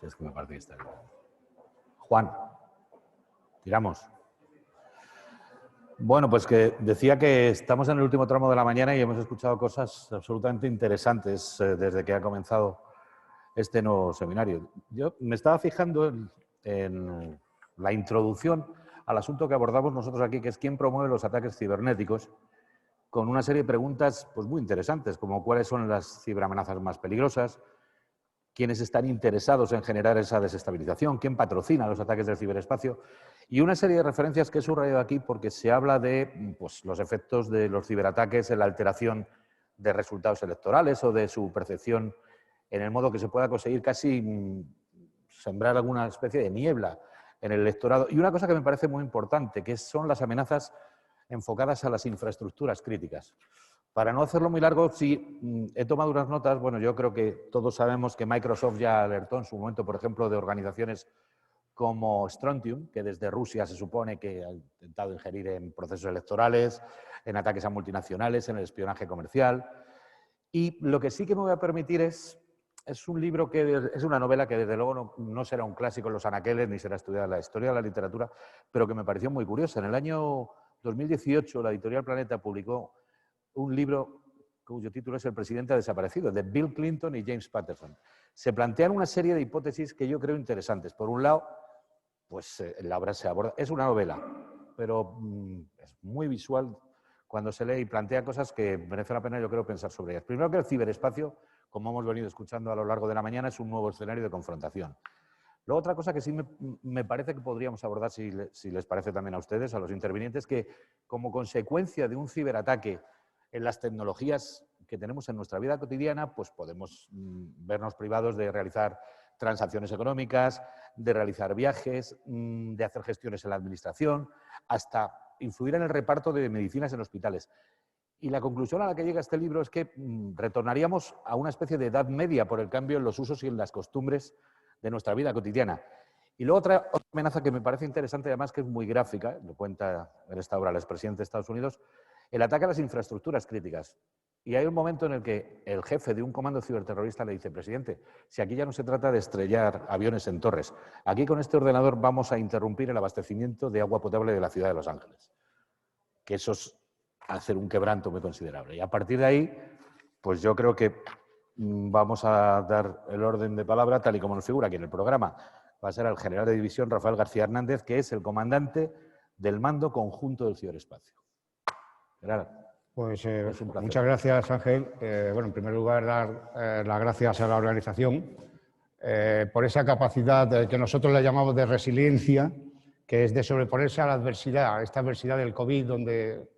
Sí, es que me parece que está bien. Juan, tiramos. Bueno, pues que decía que estamos en el último tramo de la mañana y hemos escuchado cosas absolutamente interesantes desde que ha comenzado este nuevo seminario. Yo me estaba fijando en la introducción al asunto que abordamos nosotros aquí, que es quién promueve los ataques cibernéticos, con una serie de preguntas pues, muy interesantes, como cuáles son las ciberamenazas más peligrosas, quiénes están interesados en generar esa desestabilización, quién patrocina los ataques del ciberespacio, y una serie de referencias que he subrayado aquí porque se habla de pues, los efectos de los ciberataques en la alteración de resultados electorales o de su percepción en el modo que se pueda conseguir casi sembrar alguna especie de niebla en el electorado. Y una cosa que me parece muy importante, que son las amenazas enfocadas a las infraestructuras críticas. Para no hacerlo muy largo, sí, he tomado unas notas. Bueno, yo creo que todos sabemos que Microsoft ya alertó en su momento, por ejemplo, de organizaciones como Strontium, que desde Rusia se supone que ha intentado ingerir en procesos electorales, en ataques a multinacionales, en el espionaje comercial. Y lo que sí que me voy a permitir es un libro que es una novela que desde luego no será un clásico en los anaqueles ni será estudiada en la historia de la literatura, pero que me pareció muy curiosa. En el año 2018 la editorial Planeta publicó un libro cuyo título es El presidente ha desaparecido, de Bill Clinton y James Patterson. Se plantean una serie de hipótesis que yo creo interesantes. Por un lado, pues la obra se aborda, es una novela, pero es muy visual cuando se lee y plantea cosas que merece la pena, yo creo, pensar sobre ellas. Primero que el ciberespacio, como hemos venido escuchando a lo largo de la mañana, es un nuevo escenario de confrontación. Luego, otra cosa que sí me parece que podríamos abordar, si les parece también a ustedes, a los intervinientes, que como consecuencia de un ciberataque en las tecnologías que tenemos en nuestra vida cotidiana, pues podemos vernos privados de realizar transacciones económicas, de realizar viajes, de hacer gestiones en la administración, hasta influir en el reparto de medicinas en hospitales. Y la conclusión a la que llega este libro es que retornaríamos a una especie de edad media por el cambio en los usos y en las costumbres de nuestra vida cotidiana. Y luego otra amenaza que me parece interesante, además que es muy gráfica, lo cuenta en esta obra el expresidente de Estados Unidos, el ataque a las infraestructuras críticas. Y hay un momento en el que el jefe de un comando ciberterrorista le dice, presidente, si aquí ya no se trata de estrellar aviones en torres, aquí con este ordenador vamos a interrumpir el abastecimiento de agua potable de la ciudad de Los Ángeles. Que eso es hacer un quebranto muy considerable. Y a partir de ahí, pues yo creo que vamos a dar el orden de palabra, tal y como nos figura aquí en el programa. Va a ser al general de división Rafael García Hernández, que es el comandante del Mando Conjunto del Ciberespacio. General. Pues muchas gracias, Ángel. Bueno, en primer lugar, dar las gracias a la organización por esa capacidad que nosotros le llamamos de resiliencia, que es de sobreponerse a la adversidad, a esta adversidad del COVID, donde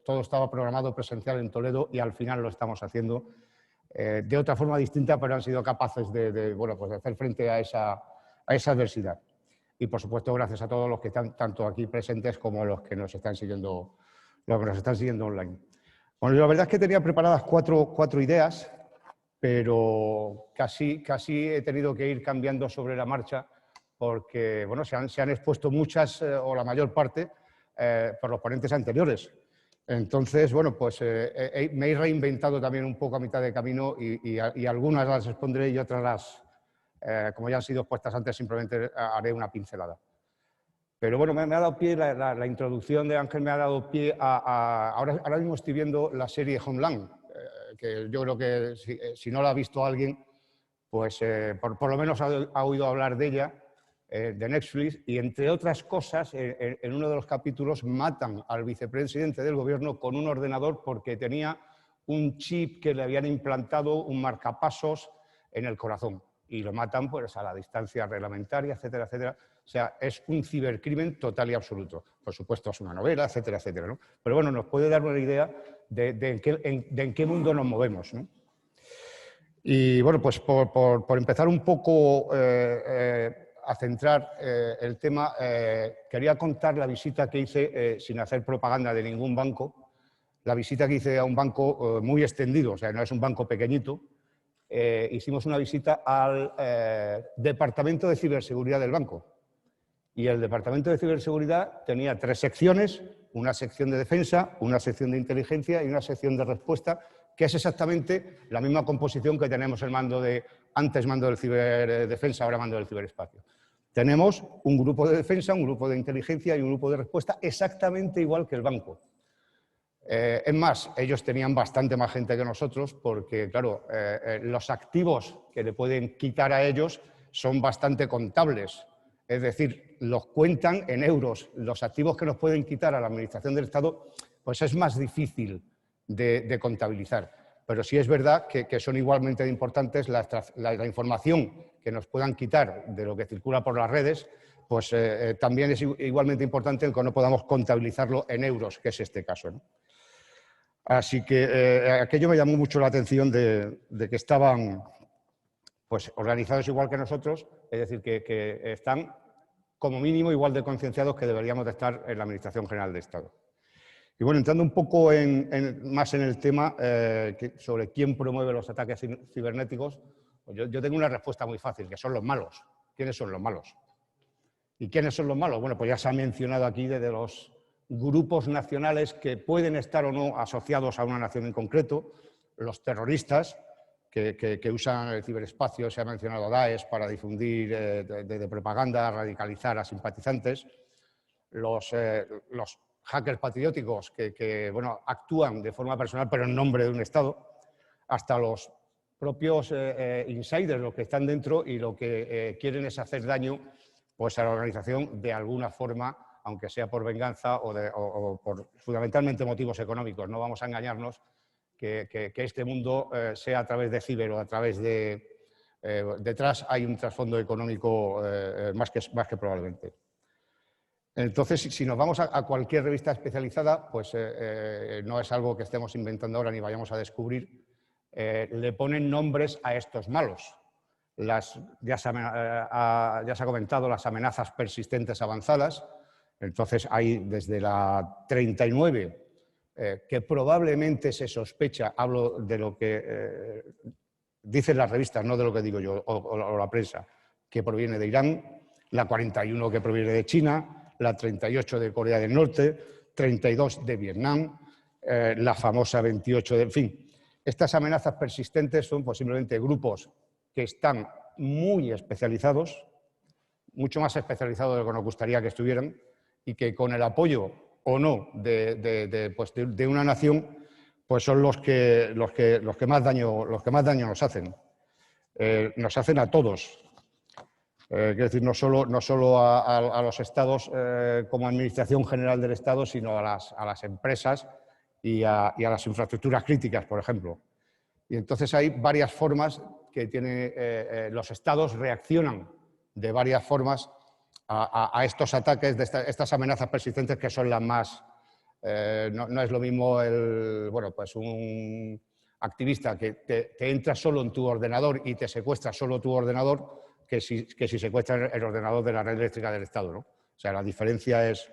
todo estaba programado presencial en Toledo y al final lo estamos haciendo de otra forma distinta, pero han sido capaces de hacer frente a esa adversidad. Y, por supuesto, gracias a todos los que están tanto aquí presentes como los que nos están siguiendo online. Bueno, la verdad es que tenía preparadas cuatro ideas, pero casi he tenido que ir cambiando sobre la marcha porque bueno, se han expuesto muchas o la mayor parte por los ponentes anteriores. Entonces, bueno, pues me he reinventado también un poco a mitad de camino y algunas las expondré y otras como ya han sido expuestas antes, simplemente haré una pincelada. Pero bueno, me ha dado pie, la introducción de Ángel me ha dado pie ahora mismo estoy viendo la serie Homeland, que yo creo que si no la ha visto alguien, pues por lo menos ha oído hablar de ella, de Netflix, y entre otras cosas, en uno de los capítulos matan al vicepresidente del gobierno con un ordenador porque tenía un chip que le habían implantado, un marcapasos en el corazón. Y lo matan pues, a la distancia reglamentaria, etcétera, etcétera. O sea, es un cibercrimen total y absoluto. Por supuesto, es una novela, etcétera, etcétera, ¿no? Pero bueno, nos puede dar una idea de en qué mundo nos movemos, ¿no? Y bueno, pues por empezar un poco a centrar el tema, quería contar la visita que hice, sin hacer propaganda de ningún banco, la visita que hice a un banco muy extendido, o sea, no es un banco pequeñito. Hicimos una visita al Departamento de Ciberseguridad del banco. Y el Departamento de Ciberseguridad tenía 3 secciones, una sección de defensa, una sección de inteligencia y una sección de respuesta, que es exactamente la misma composición que tenemos el mando de antes mando del ciberdefensa, ahora mando del ciberespacio. Tenemos un grupo de defensa, un grupo de inteligencia y un grupo de respuesta exactamente igual que el banco. Es más, ellos tenían bastante más gente que nosotros porque, claro, los activos que le pueden quitar a ellos son bastante contables. Es decir, los cuentan en euros. Los activos que nos pueden quitar a la Administración del Estado, pues es más difícil de contabilizar. Pero sí es verdad que son igualmente importantes la información que nos puedan quitar de lo que circula por las redes, pues también es igualmente importante el que no podamos contabilizarlo en euros, que es este caso, ¿no? Así que aquello me llamó mucho la atención de que estaban pues, organizados igual que nosotros, es decir, que están como mínimo igual de concienciados que deberíamos de estar en la Administración General de Estado. Y bueno, entrando un poco más en el tema sobre quién promueve los ataques cibernéticos, pues yo tengo una respuesta muy fácil, que son los malos. ¿Quiénes son los malos? ¿Y quiénes son los malos? Bueno, pues ya se ha mencionado aquí desde los grupos nacionales que pueden estar o no asociados a una nación en concreto, los terroristas que usan el ciberespacio, se ha mencionado Daesh para difundir de propaganda, radicalizar a simpatizantes, los hackers patrióticos que bueno, actúan de forma personal pero en nombre de un Estado, hasta los propios insiders, los que están dentro y lo que quieren es hacer daño pues, a la organización de alguna forma, aunque sea por venganza o por fundamentalmente motivos económicos. No vamos a engañarnos que este mundo sea a través de ciber o a través de... detrás hay un trasfondo económico más que probablemente. Entonces, si nos vamos a cualquier revista especializada, pues no es algo que estemos inventando ahora ni vayamos a descubrir, le ponen nombres a estos malos. Ya se ha comentado las amenazas persistentes avanzadas, entonces hay desde la 39, que probablemente se sospecha, hablo de lo que dicen las revistas, no de lo que digo yo, o la prensa, que proviene de Irán, la 41 que proviene de China, la 38 de Corea del Norte, 32 de Vietnam, la famosa 28 de... En fin, estas amenazas persistentes son posiblemente grupos que están muy especializados, mucho más especializados de lo que nos gustaría que estuvieran, y que con el apoyo o no de una nación, pues son los que más daño nos hacen. Nos hacen a todos. Quiero decir, no solo a los estados como administración general del Estado, sino a las empresas y a las infraestructuras críticas, por ejemplo. Y entonces hay varias formas que los estados reaccionan de varias formas a estos ataques, estas amenazas persistentes que son las más... no es lo mismo pues un activista que te entra solo en tu ordenador y te secuestra solo tu ordenador que si secuestra el ordenador de la red eléctrica del Estado, ¿no? O sea, la diferencia es...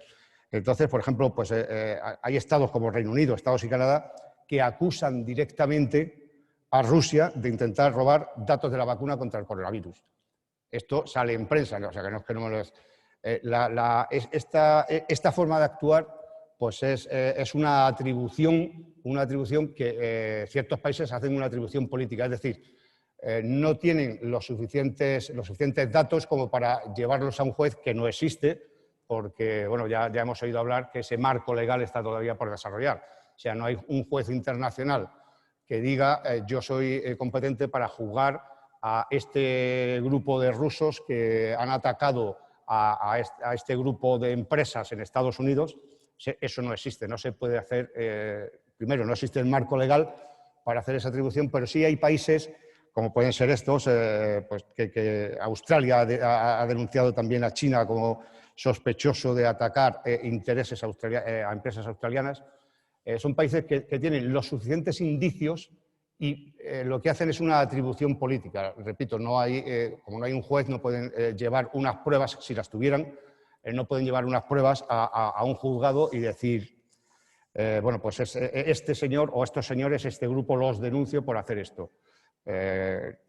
Entonces, por ejemplo, pues, hay estados como Reino Unido, Estados y Canadá que acusan directamente a Rusia de intentar robar datos de la vacuna contra el coronavirus. Esto sale en prensa, ¿no? O sea, que no es que no me lo es. Esta forma de actuar pues es una atribución que ciertos países hacen una atribución política, es decir, no tienen los suficientes datos como para llevarlos a un juez que no existe, porque bueno, ya hemos oído hablar que ese marco legal está todavía por desarrollar. O sea, no hay un juez internacional que diga yo soy competente para juzgar a este grupo de rusos que han atacado a este grupo de empresas en Estados Unidos. Eso no existe, no se puede hacer. Primero, no existe el marco legal para hacer esa atribución, pero sí hay países, como pueden ser estos, pues que Australia ha denunciado también a China como sospechoso de atacar intereses a empresas australianas. Son países que tienen los suficientes indicios y lo que hacen es una atribución política. Repito, como no hay un juez, no pueden llevar unas pruebas, si las tuvieran, no pueden llevar unas pruebas a un juzgado y decir, bueno, pues este señor o estos señores, este grupo los denuncio por hacer esto.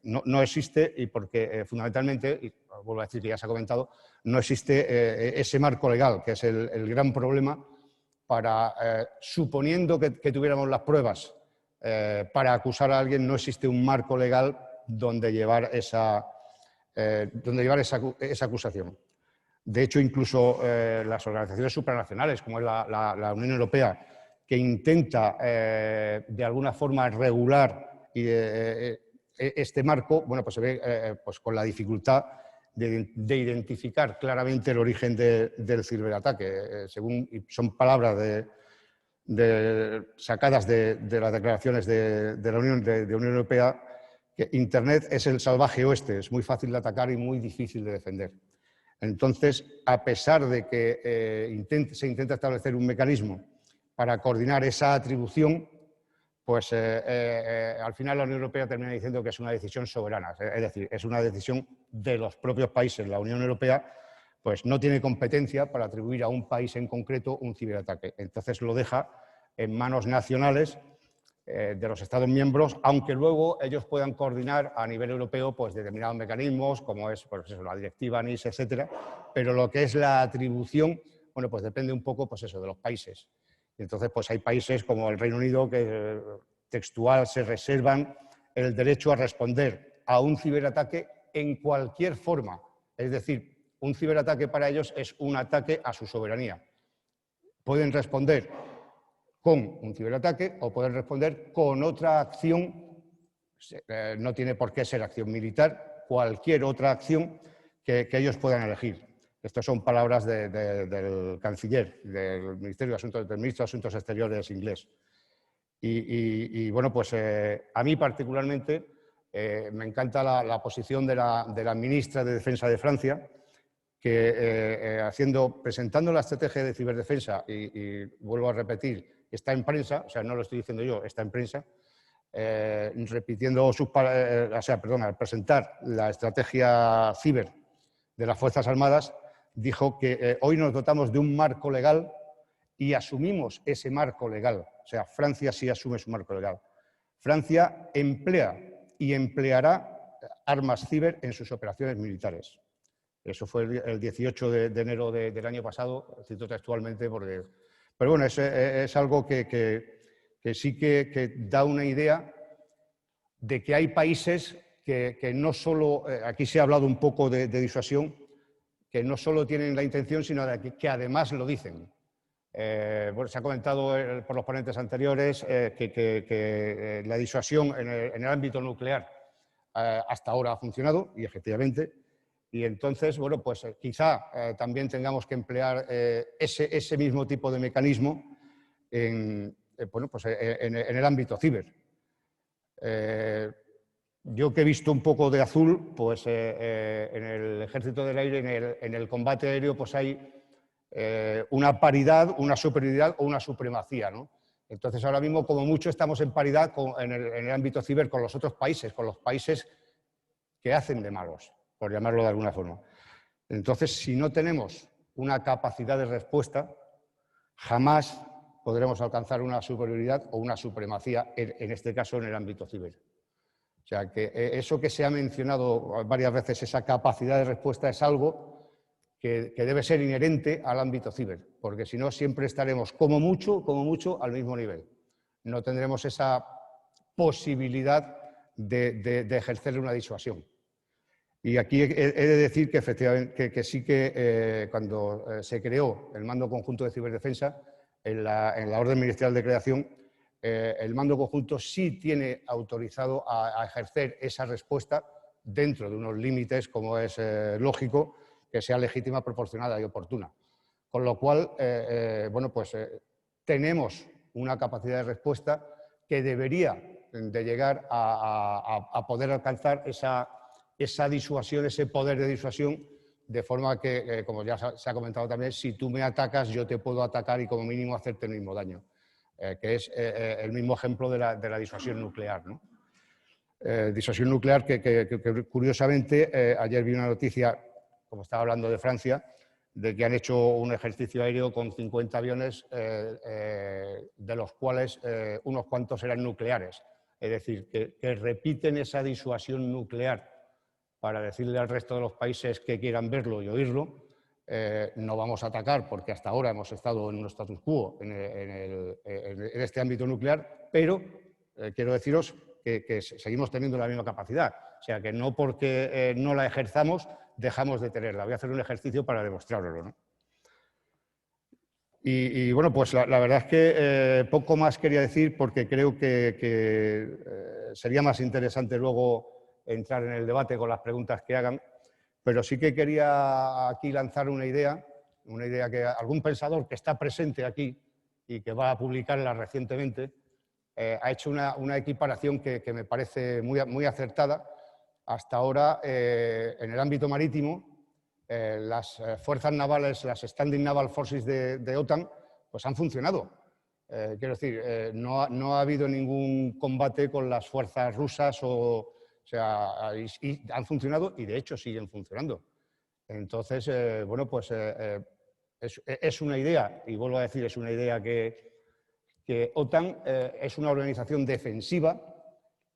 No existe, y porque fundamentalmente, y vuelvo a decir que ya se ha comentado, no existe ese marco legal, que es el gran problema para, suponiendo que tuviéramos las pruebas para acusar a alguien, no existe un marco legal donde llevar esa acusación. De hecho, incluso las organizaciones supranacionales, como es la Unión Europea, que intenta de alguna forma regular este marco, bueno, pues se ve pues con la dificultad de identificar claramente el origen del ciberataque. Son palabras sacadas de las declaraciones de la Unión Europea, que Internet es el salvaje oeste, es muy fácil de atacar y muy difícil de defender. Entonces, a pesar de que se intenta establecer un mecanismo para coordinar esa atribución, pues al final la Unión Europea termina diciendo que es una decisión soberana, es decir, es una decisión de los propios países. La Unión Europea pues no tiene competencia para atribuir a un país en concreto un ciberataque. Entonces lo deja en manos nacionales de los Estados miembros, aunque luego ellos puedan coordinar a nivel europeo pues determinados mecanismos, como es pues eso, la directiva NIS, etcétera, pero lo que es la atribución, bueno, pues depende un poco pues eso, de los países. Entonces, pues hay países como el Reino Unido que textual se reservan el derecho a responder a un ciberataque en cualquier forma. Es decir, un ciberataque para ellos es un ataque a su soberanía. Pueden responder con un ciberataque o pueden responder con otra acción, no tiene por qué ser acción militar, cualquier otra acción que ellos puedan elegir. Estas son palabras del canciller, del ministro de Asuntos Exteriores inglés. Y bueno, pues a mí particularmente me encanta la posición de la ministra de Defensa de Francia, que presentando la estrategia de ciberdefensa, y vuelvo a repetir, está en prensa, o sea, no lo estoy diciendo yo, está en prensa, repitiendo al presentar la estrategia ciber de las Fuerzas Armadas, dijo que hoy nos dotamos de un marco legal y asumimos ese marco legal. O sea, Francia sí asume su marco legal. Francia emplea y empleará armas ciber en sus operaciones militares. Eso fue el 18 de enero del año pasado, cito textualmente, porque... Pero bueno, es algo que sí que da una idea de que hay países que no solo, aquí se ha hablado un poco de disuasión, que no solo tienen la intención, sino que además lo dicen. Bueno, se ha comentado por los ponentes anteriores que la disuasión en el ámbito nuclear hasta ahora ha funcionado, y efectivamente. Y entonces, bueno, pues quizá también tengamos que emplear ese mismo tipo de mecanismo en el ámbito ciber. Yo que he visto un poco de azul, pues en el Ejército del Aire, en el combate aéreo, pues hay una paridad, una superioridad o una supremacía, ¿no? Entonces, ahora mismo, como mucho, estamos en paridad en el ámbito ciber con los otros países, con los países que hacen de malos, por llamarlo de alguna forma. Entonces, si no tenemos una capacidad de respuesta, jamás podremos alcanzar una superioridad o una supremacía, en este caso, en el ámbito ciber. O sea, que eso que se ha mencionado varias veces, esa capacidad de respuesta, es algo que debe ser inherente al ámbito ciber, porque si no, siempre estaremos, como mucho, al mismo nivel. No tendremos esa posibilidad de ejercer una disuasión. Y aquí he de decir que efectivamente que sí que cuando se creó el Mando Conjunto de Ciberdefensa, en la orden ministerial de creación, el Mando Conjunto sí tiene autorizado a ejercer esa respuesta dentro de unos límites, como es lógico, que sea legítima, proporcionada y oportuna. Con lo cual, bueno, pues tenemos una capacidad de respuesta que debería de llegar a poder alcanzar esa disuasión, ese poder de disuasión, de forma que, como ya se ha comentado también, si tú me atacas, yo te puedo atacar y como mínimo hacerte el mismo daño, que es el mismo ejemplo de la disuasión nuclear, ¿no? Disuasión nuclear que curiosamente, ayer vi una noticia, como estaba hablando de Francia, de que han hecho un ejercicio aéreo con 50 aviones, de los cuales unos cuantos eran nucleares. Es decir, que repiten esa disuasión nuclear para decirle al resto de los países que quieran verlo y oírlo. No vamos a atacar porque hasta ahora hemos estado en un status quo en este ámbito nuclear, pero quiero deciros que seguimos teniendo la misma capacidad. O sea, que no porque no la ejerzamos dejamos de tenerla. Voy a hacer un ejercicio para demostrarlo, ¿no? Y bueno, pues la verdad es que poco más quería decir porque creo que sería más interesante luego entrar en el debate con las preguntas que hagan, pero sí que quería aquí lanzar una idea que algún pensador que está presente aquí y que va a publicarla recientemente ha hecho una equiparación que me parece muy acertada. Hasta ahora, en el ámbito marítimo, las fuerzas navales, las Standing Naval Forces de OTAN, pues han funcionado. Quiero decir, no ha habido ningún combate con las fuerzas rusas, o sea, y han funcionado y de hecho siguen funcionando. Entonces, bueno, pues es una idea, y vuelvo a decir, es una idea que OTAN es una organización defensiva,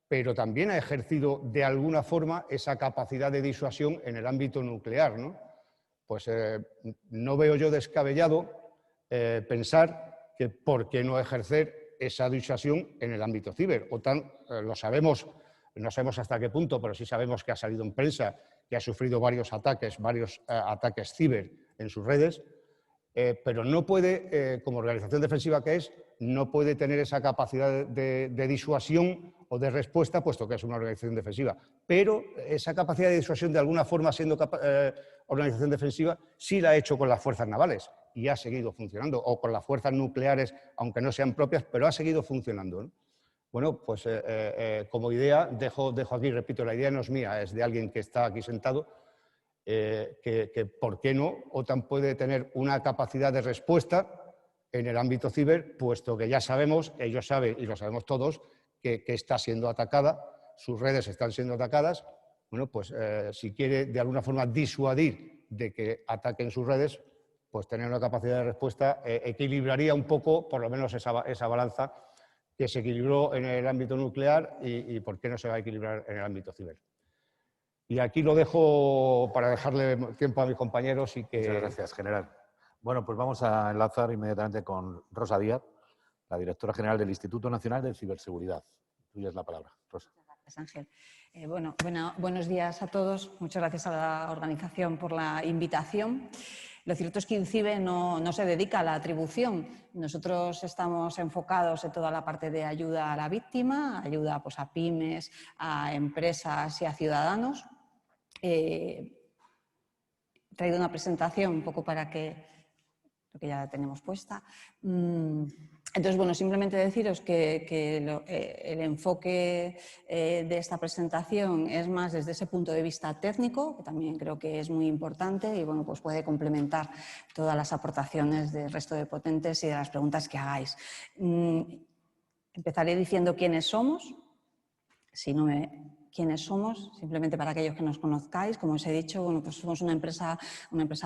pero también ha ejercido de alguna forma esa capacidad de disuasión en el ámbito nuclear, ¿no? Pues no veo yo descabellado pensar que por qué no ejercer esa disuasión en el ámbito ciber. OTAN, lo sabemos, no sabemos hasta qué punto, pero sí sabemos que ha salido en prensa, que ha sufrido varios ataques ciber en sus redes, pero no puede, como organización defensiva que es, no puede tener esa capacidad de disuasión o de respuesta, puesto que es una organización defensiva. Pero esa capacidad de disuasión, de alguna forma, siendo organización defensiva, sí la ha hecho con las fuerzas navales y ha seguido funcionando, o con las fuerzas nucleares, aunque no sean propias, pero ha seguido funcionando, ¿no? Bueno, pues como idea, dejo aquí, repito, la idea no es mía, es de alguien que está aquí sentado, que ¿por qué no? OTAN puede tener una capacidad de respuesta en el ámbito ciber, puesto que ya sabemos, ellos saben y lo sabemos todos, que está siendo atacada, sus redes están siendo atacadas. Bueno, pues si quiere de alguna forma disuadir de que ataquen sus redes, pues tener una capacidad de respuesta equilibraría un poco, por lo menos esa balanza que se equilibró en el ámbito nuclear y por qué no se va a equilibrar en el ámbito ciber. Y aquí lo dejo para dejarle tiempo a mis compañeros y que... Muchas gracias, general. Bueno, pues vamos a enlazar inmediatamente con Rosa Díaz, la directora general del Instituto Nacional de Ciberseguridad. Tuya es la palabra, Rosa. Gracias, Ángel. Buenos días a todos. Muchas gracias a la organización por la invitación. Lo cierto es que INCIBE no se dedica a la atribución. Nosotros estamos enfocados en toda la parte de ayuda a la víctima, ayuda pues, a pymes, a empresas y a ciudadanos. He traído una presentación un poco para que ya la tenemos puesta. Entonces, bueno, simplemente deciros que el enfoque de esta presentación es más desde ese punto de vista técnico, que también creo que es muy importante y, bueno, pues puede complementar todas las aportaciones del resto de potentes y de las preguntas que hagáis. Empezaré diciendo quiénes somos, quiénes somos, simplemente para aquellos que nos conozcáis. Como os he dicho, bueno, pues somos una empresa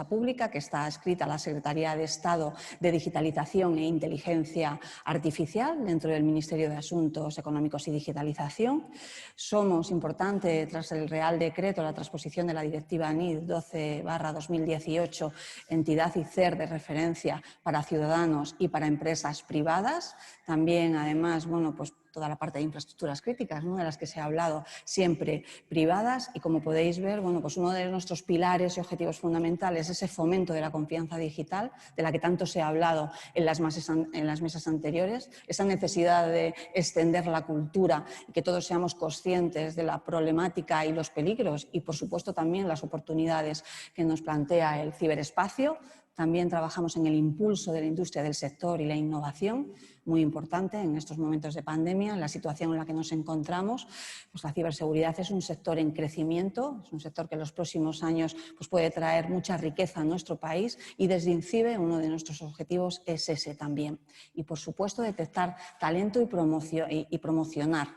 pública que está adscrita a la Secretaría de Estado de Digitalización e Inteligencia Artificial dentro del Ministerio de Asuntos Económicos y Digitalización. Somos, importante, tras el Real Decreto, la transposición de la Directiva NID 12/2018, entidad ICER de referencia para ciudadanos y para empresas privadas. También, además, bueno, pues toda la parte de infraestructuras críticas, ¿no?, de las que se ha hablado, siempre privadas, y como podéis ver, bueno, pues uno de nuestros pilares y objetivos fundamentales es ese fomento de la confianza digital, de la que tanto se ha hablado en las mesas anteriores, esa necesidad de extender la cultura y que todos seamos conscientes de la problemática y los peligros y, por supuesto, también las oportunidades que nos plantea el ciberespacio. También trabajamos en el impulso de la industria del sector y la innovación, muy importante en estos momentos de pandemia, en la situación en la que nos encontramos. Pues la ciberseguridad es un sector en crecimiento, es un sector que en los próximos años pues puede traer mucha riqueza a nuestro país, y desde INCIBE uno de nuestros objetivos es ese también. Y, por supuesto, detectar talento y promocionar.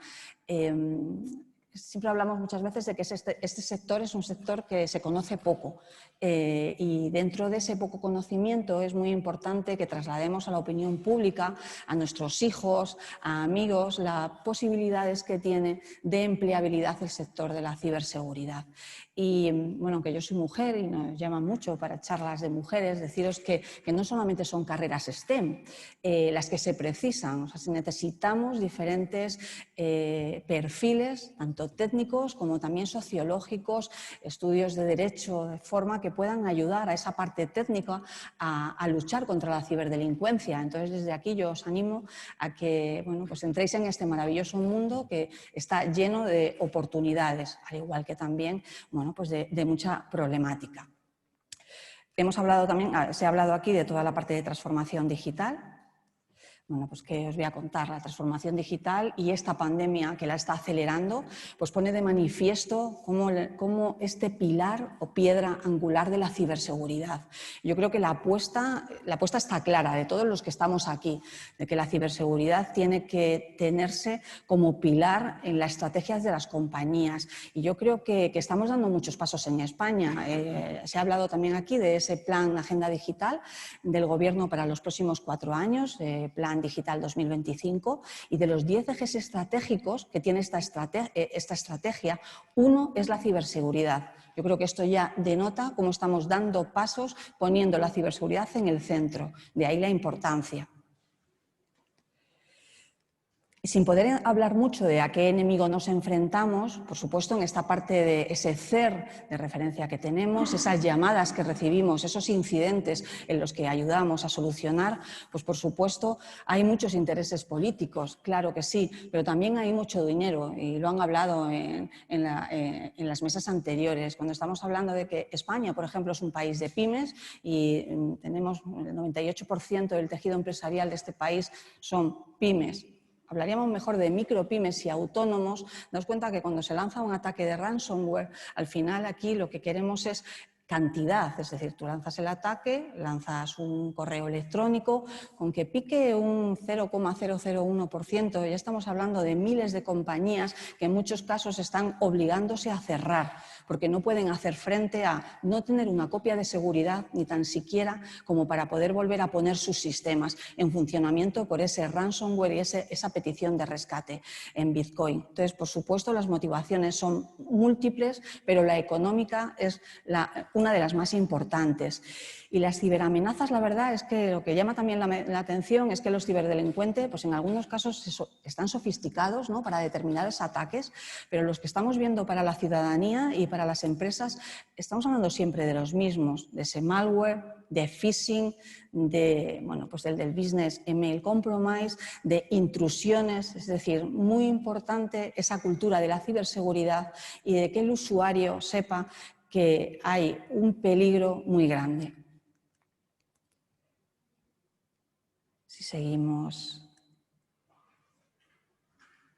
Siempre hablamos muchas veces de que este sector es un sector que se conoce poco, y dentro de ese poco conocimiento es muy importante que traslademos a la opinión pública, a nuestros hijos, a amigos, las posibilidades que tiene de empleabilidad el sector de la ciberseguridad. Y bueno, que yo soy mujer y nos llaman mucho para charlas de mujeres, deciros que no solamente son carreras STEM las que se precisan, o sea, si necesitamos diferentes perfiles, tanto técnicos como también sociológicos, estudios de derecho, de forma que puedan ayudar a esa parte técnica a luchar contra la ciberdelincuencia. Entonces, desde aquí yo os animo a que bueno, pues entréis en este maravilloso mundo que está lleno de oportunidades, al igual que también bueno, pues de mucha problemática. Hemos hablado también, se ha hablado aquí de toda la parte de transformación digital. Bueno, pues que os voy a contar, la transformación digital y esta pandemia que la está acelerando, pues pone de manifiesto cómo este pilar o piedra angular de la ciberseguridad. Yo creo que la apuesta está clara de todos los que estamos aquí, de que la ciberseguridad tiene que tenerse como pilar en las estrategias de las compañías. Y yo creo que estamos dando muchos pasos en España. Se ha hablado también aquí de ese plan Agenda Digital del Gobierno para los próximos 4 años, Plan Digital 2025, y de los 10 ejes estratégicos que tiene esta estrategia, uno es la ciberseguridad. Yo creo que esto ya denota cómo estamos dando pasos poniendo la ciberseguridad en el centro, de ahí la importancia. Sin poder hablar mucho de a qué enemigo nos enfrentamos, por supuesto, en esta parte de ese CER de referencia que tenemos, esas llamadas que recibimos, esos incidentes en los que ayudamos a solucionar, pues por supuesto hay muchos intereses políticos, claro que sí, pero también hay mucho dinero y lo han hablado en las mesas anteriores. Cuando estamos hablando de que España, por ejemplo, es un país de pymes y tenemos el 98% del tejido empresarial de este país son pymes. Hablaríamos mejor de micropymes y autónomos. Daos cuenta que cuando se lanza un ataque de ransomware, al final aquí lo que queremos es cantidad, es decir, tú lanzas el ataque, lanzas un correo electrónico, con que pique un 0,001%, ya estamos hablando de miles de compañías que en muchos casos están obligándose a cerrar, porque no pueden hacer frente a no tener una copia de seguridad, ni tan siquiera como para poder volver a poner sus sistemas en funcionamiento por ese ransomware y esa petición de rescate en Bitcoin. Entonces, por supuesto, las motivaciones son múltiples, pero la económica es una de las más importantes. Y las ciberamenazas, la verdad es que lo que llama también la atención es que los ciberdelincuentes, pues en algunos casos están sofisticados, ¿no?, para determinados ataques, pero los que estamos viendo para la ciudadanía y para las empresas, estamos hablando siempre de los mismos, de ese malware, de phishing, pues del business email compromise, de intrusiones, es decir, muy importante esa cultura de la ciberseguridad y de que el usuario sepa que hay un peligro muy grande. Si seguimos,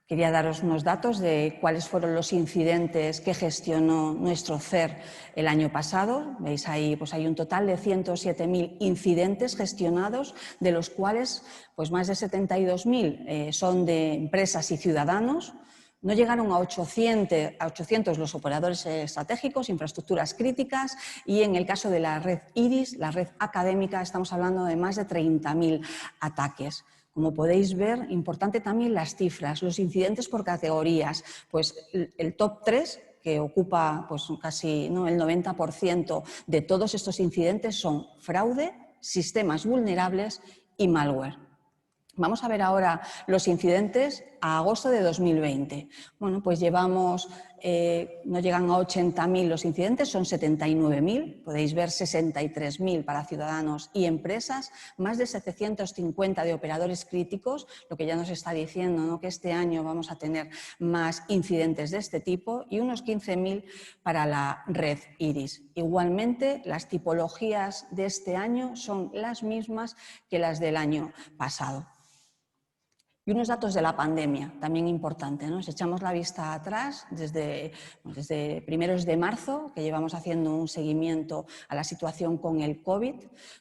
quería daros unos datos de cuáles fueron los incidentes que gestionó nuestro CER el año pasado. Veis ahí, pues hay un total de 107.000 incidentes gestionados, de los cuales pues más de 72.000 son de empresas y ciudadanos. No llegaron a 800 los operadores estratégicos, infraestructuras críticas, y en el caso de la red IRIS, la red académica, estamos hablando de más de 30.000 ataques. Como podéis ver, importante también las cifras, los incidentes por categorías. Pues el top 3, que ocupa pues casi el 90% de todos estos incidentes, son fraude, sistemas vulnerables y malware. Vamos a ver ahora los incidentes a agosto de 2020. Bueno, pues llevamos, no llegan a 80.000 los incidentes, son 79.000. Podéis ver 63.000 para ciudadanos y empresas, más de 750 de operadores críticos, lo que ya nos está diciendo, ¿no?, que este año vamos a tener más incidentes de este tipo, y unos 15.000 para la red IRIS. Igualmente, las tipologías de este año son las mismas que las del año pasado. Y unos datos de la pandemia, también importante, ¿no? Si echamos la vista atrás, desde primeros de marzo, que llevamos haciendo un seguimiento a la situación con el COVID,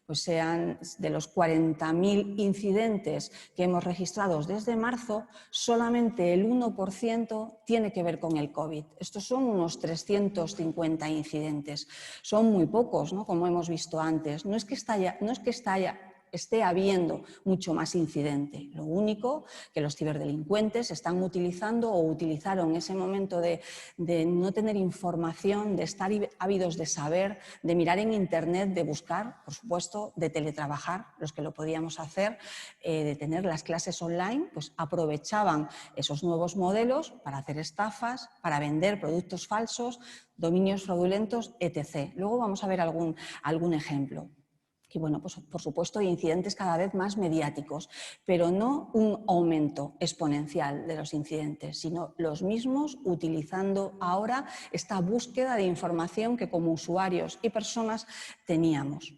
pues sean de los 40.000 incidentes que hemos registrado desde marzo, solamente el 1% tiene que ver con el COVID. Estos son unos 350 incidentes. Son muy pocos, ¿no?, como hemos visto antes. No es que esté habiendo mucho más incidente. Lo único que los ciberdelincuentes están utilizando o utilizaron en ese momento de no tener información, de estar ávidos de saber, de mirar en Internet, de buscar, por supuesto, de teletrabajar, los que lo podíamos hacer, de tener las clases online, pues aprovechaban esos nuevos modelos para hacer estafas, para vender productos falsos, dominios fraudulentos, etc. Luego vamos a ver algún ejemplo. Y bueno, pues por supuesto hay incidentes cada vez más mediáticos, pero no un aumento exponencial de los incidentes, sino los mismos utilizando ahora esta búsqueda de información que como usuarios y personas teníamos.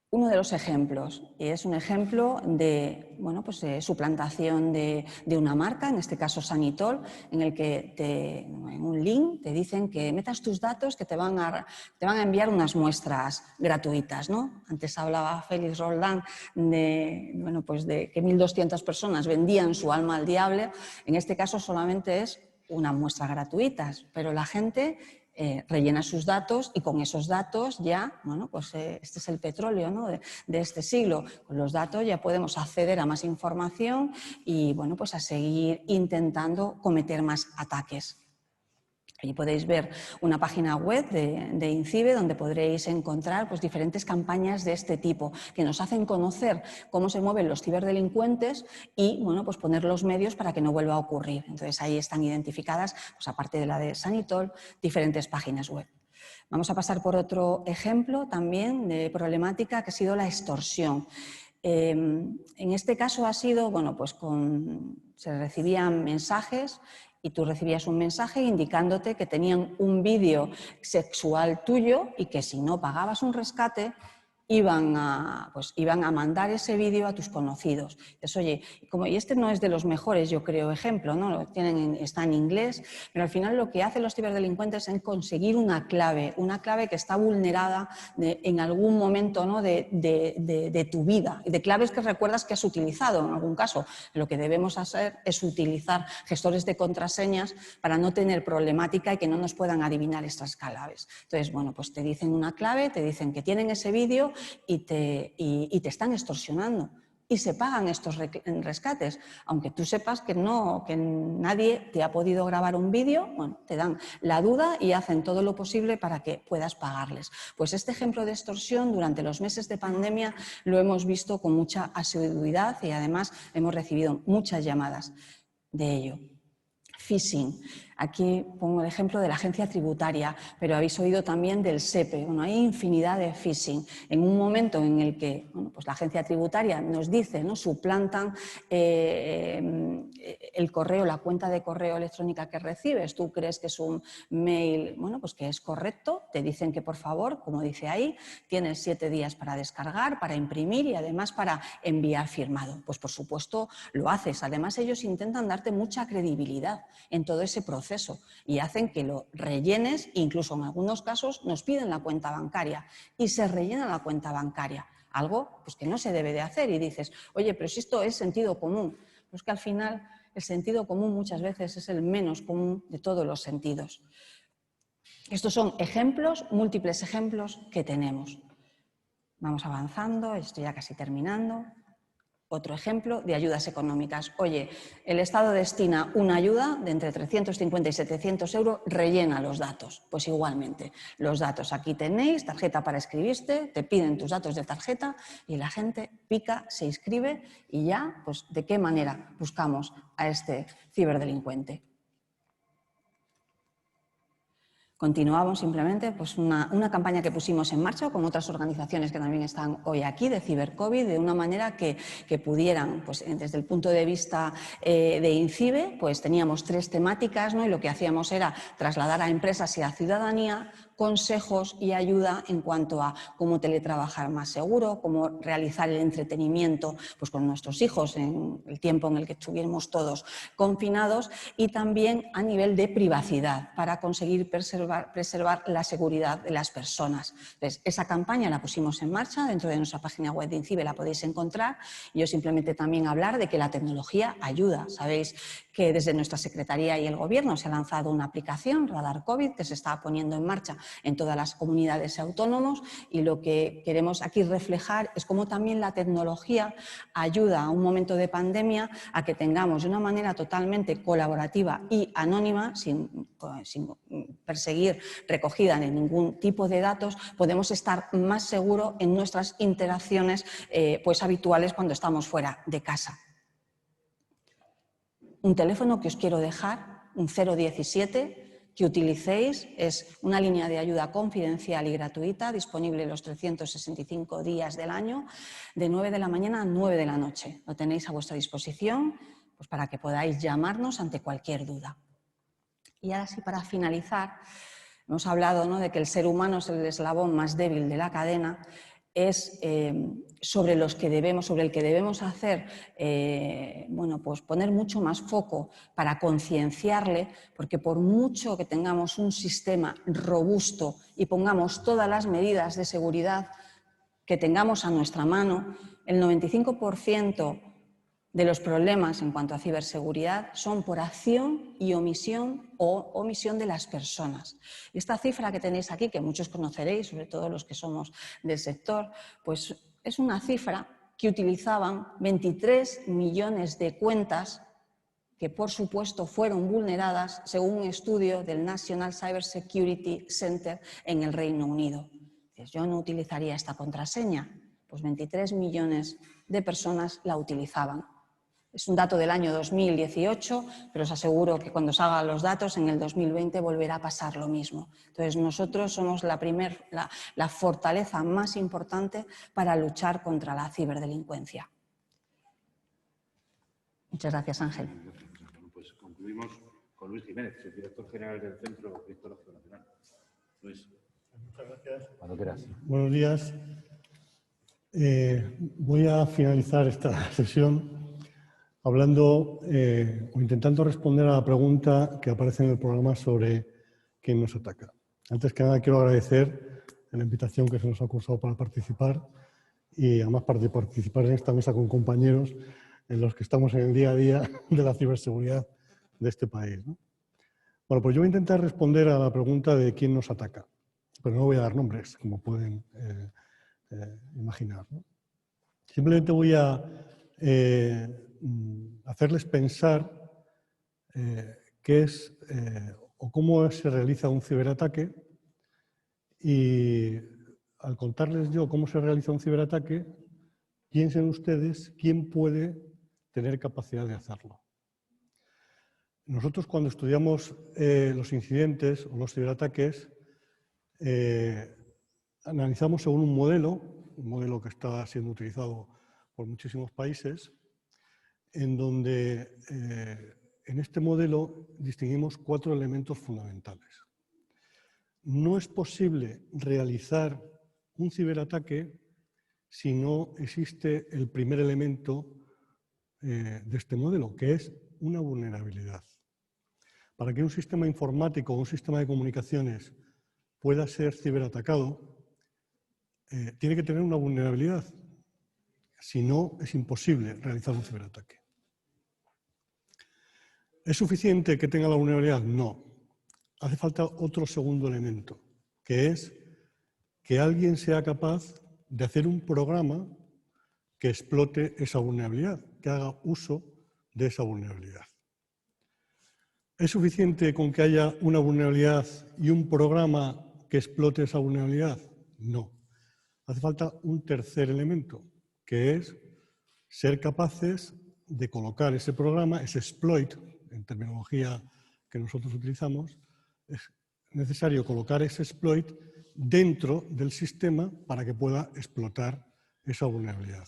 Uno de los ejemplos, y es un ejemplo de, bueno, pues de suplantación de una marca, en este caso Sanitol, en el que en un link te dicen que metas tus datos que te van a enviar unas muestras gratuitas, ¿no? Antes hablaba Félix Roldán de, bueno, pues de que 1.200 personas vendían su alma al diablo. En este caso solamente es una muestra gratuita, pero la gente rellena sus datos y con esos datos ya, bueno, pues este es el petróleo, ¿no?, de este siglo. Con los datos ya podemos acceder a más información y, bueno, pues a seguir intentando cometer más ataques. Allí podéis ver una página web de INCIBE donde podréis encontrar pues, diferentes campañas de este tipo que nos hacen conocer cómo se mueven los ciberdelincuentes y bueno, pues poner los medios para que no vuelva a ocurrir. Entonces ahí están identificadas, pues, aparte de la de Sanitol, diferentes páginas web. Vamos a pasar por otro ejemplo también de problemática que ha sido la extorsión. En este caso ha sido, bueno, pues se recibían mensajes y tú recibías un mensaje indicándote que tenían un vídeo sexual tuyo y que si no pagabas un rescate iban a mandar ese vídeo a tus conocidos. Entonces, oye, y este no es de los mejores, yo creo, ejemplo, ¿no? Está en inglés, pero al final lo que hacen los ciberdelincuentes es conseguir una clave que está vulnerada en algún momento, ¿no?, de tu vida, de claves que recuerdas que has utilizado en algún caso. Lo que debemos hacer es utilizar gestores de contraseñas para no tener problemática y que no nos puedan adivinar estas claves. Entonces, bueno, pues te dicen una clave, te dicen que tienen ese vídeo y te están extorsionando. Y se pagan estos rescates, aunque tú sepas que nadie te ha podido grabar un vídeo, bueno, te dan la duda y hacen todo lo posible para que puedas pagarles. Pues este ejemplo de extorsión durante los meses de pandemia lo hemos visto con mucha asiduidad y además hemos recibido muchas llamadas de ello. Phishing. Aquí pongo el ejemplo de la agencia tributaria, pero habéis oído también del SEPE. Bueno, hay infinidad de phishing. En un momento en el que, bueno, pues la agencia tributaria nos dice, ¿no?, suplantan el correo, la cuenta de correo electrónica que recibes. Tú crees que es un mail, bueno, pues que es correcto. Te dicen que, por favor, como dice ahí, tienes 7 días para descargar, para imprimir y además para enviar firmado. Pues por supuesto lo haces. Además ellos intentan darte mucha credibilidad en todo ese proceso y hacen que lo rellenes, incluso en algunos casos nos piden la cuenta bancaria y se rellena la cuenta bancaria, algo pues, que no se debe de hacer y dices, oye, pero si esto es sentido común, pues que al final el sentido común muchas veces es el menos común de todos los sentidos. Estos son ejemplos, múltiples ejemplos que tenemos. Vamos avanzando, estoy ya casi terminando. Otro ejemplo de ayudas económicas. Oye, el Estado destina una ayuda de entre 350 y 700 euros, rellena los datos. Pues igualmente, los datos aquí tenéis, tarjeta para inscribirte, te piden tus datos de tarjeta y la gente pica, se inscribe y ya, pues ¿de qué manera buscamos a este ciberdelincuente? Continuamos simplemente pues una campaña que pusimos en marcha con otras organizaciones que también están hoy aquí de CiberCovid, de una manera que pudieran, pues desde el punto de vista de INCIBE, pues teníamos 3 temáticas, ¿no? Y lo que hacíamos era trasladar a empresas y a ciudadanía consejos y ayuda en cuanto a cómo teletrabajar más seguro, cómo realizar el entretenimiento pues, con nuestros hijos en el tiempo en el que estuvimos todos confinados y también a nivel de privacidad para conseguir preservar la seguridad de las personas. Entonces, esa campaña la pusimos en marcha dentro de nuestra página web de INCIBE, la podéis encontrar. Y yo simplemente también hablar de que la tecnología ayuda. Sabéis que desde nuestra Secretaría y el Gobierno se ha lanzado una aplicación, Radar COVID, que se está poniendo en marcha en todas las comunidades autónomas, y lo que queremos aquí reflejar es cómo también la tecnología ayuda a un momento de pandemia a que tengamos de una manera totalmente colaborativa y anónima, sin perseguir recogida de ningún tipo de datos, podemos estar más seguros en nuestras interacciones pues habituales cuando estamos fuera de casa. Un teléfono que os quiero dejar, un 017, que utilicéis, es una línea de ayuda confidencial y gratuita, disponible los 365 días del año, de 9 de la mañana a 9 de la noche. Lo tenéis a vuestra disposición pues, para que podáis llamarnos ante cualquier duda. Y ahora sí, para finalizar, hemos hablado, ¿no?, de que el ser humano es el eslabón más débil de la cadena, es sobre el que debemos hacer, bueno, pues poner mucho más foco para concienciarle, porque por mucho que tengamos un sistema robusto y pongamos todas las medidas de seguridad que tengamos a nuestra mano, el 95% de los problemas en cuanto a ciberseguridad son por acción y omisión o omisión de las personas. Esta cifra que tenéis aquí, que muchos conoceréis, sobre todo los que somos del sector, pues es una cifra que utilizaban 23 millones de cuentas que, por supuesto, fueron vulneradas según un estudio del National Cyber Security Center en el Reino Unido. Yo no utilizaría esta contraseña, pues 23 millones de personas la utilizaban. Es un dato del año 2018, pero os aseguro que cuando salgan los datos en el 2020 volverá a pasar lo mismo. Entonces nosotros somos la fortaleza más importante para luchar contra la ciberdelincuencia. Muchas gracias, Ángel. Bueno, pues concluimos con Luis Jiménez, el director general del Centro Criptológico Nacional. Luis. Muchas gracias. Cuando quieras. Buenos días. Voy a finalizar esta sesión hablando o intentando responder a la pregunta que aparece en el programa sobre quién nos ataca. Antes que nada, quiero agradecer la invitación que se nos ha cursado para participar y además participar en esta mesa con compañeros en los que estamos en el día a día de la ciberseguridad de este país, ¿no? Bueno, pues yo voy a intentar responder a la pregunta de quién nos ataca, pero no voy a dar nombres, como pueden imaginar, ¿no? Simplemente voy a hacerles pensar qué es o cómo se realiza un ciberataque, y al contarles yo cómo se realiza un ciberataque, piensen ustedes quién puede tener capacidad de hacerlo. Nosotros, cuando estudiamos los incidentes o los ciberataques, analizamos según un modelo que está siendo utilizado por muchísimos países, en donde en este modelo distinguimos 4 elementos fundamentales. No es posible realizar un ciberataque si no existe el primer elemento de este modelo, que es una vulnerabilidad. Para que un sistema informático o un sistema de comunicaciones pueda ser ciberatacado, tiene que tener una vulnerabilidad. Si no, es imposible realizar un ciberataque. ¿Es suficiente que tenga la vulnerabilidad? No. Hace falta otro segundo elemento, que es que alguien sea capaz de hacer un programa que explote esa vulnerabilidad, que haga uso de esa vulnerabilidad. ¿Es suficiente con que haya una vulnerabilidad y un programa que explote esa vulnerabilidad? No. Hace falta un tercer elemento, que es ser capaces de colocar ese programa, ese exploit, en terminología que nosotros utilizamos, es necesario colocar ese exploit dentro del sistema para que pueda explotar esa vulnerabilidad.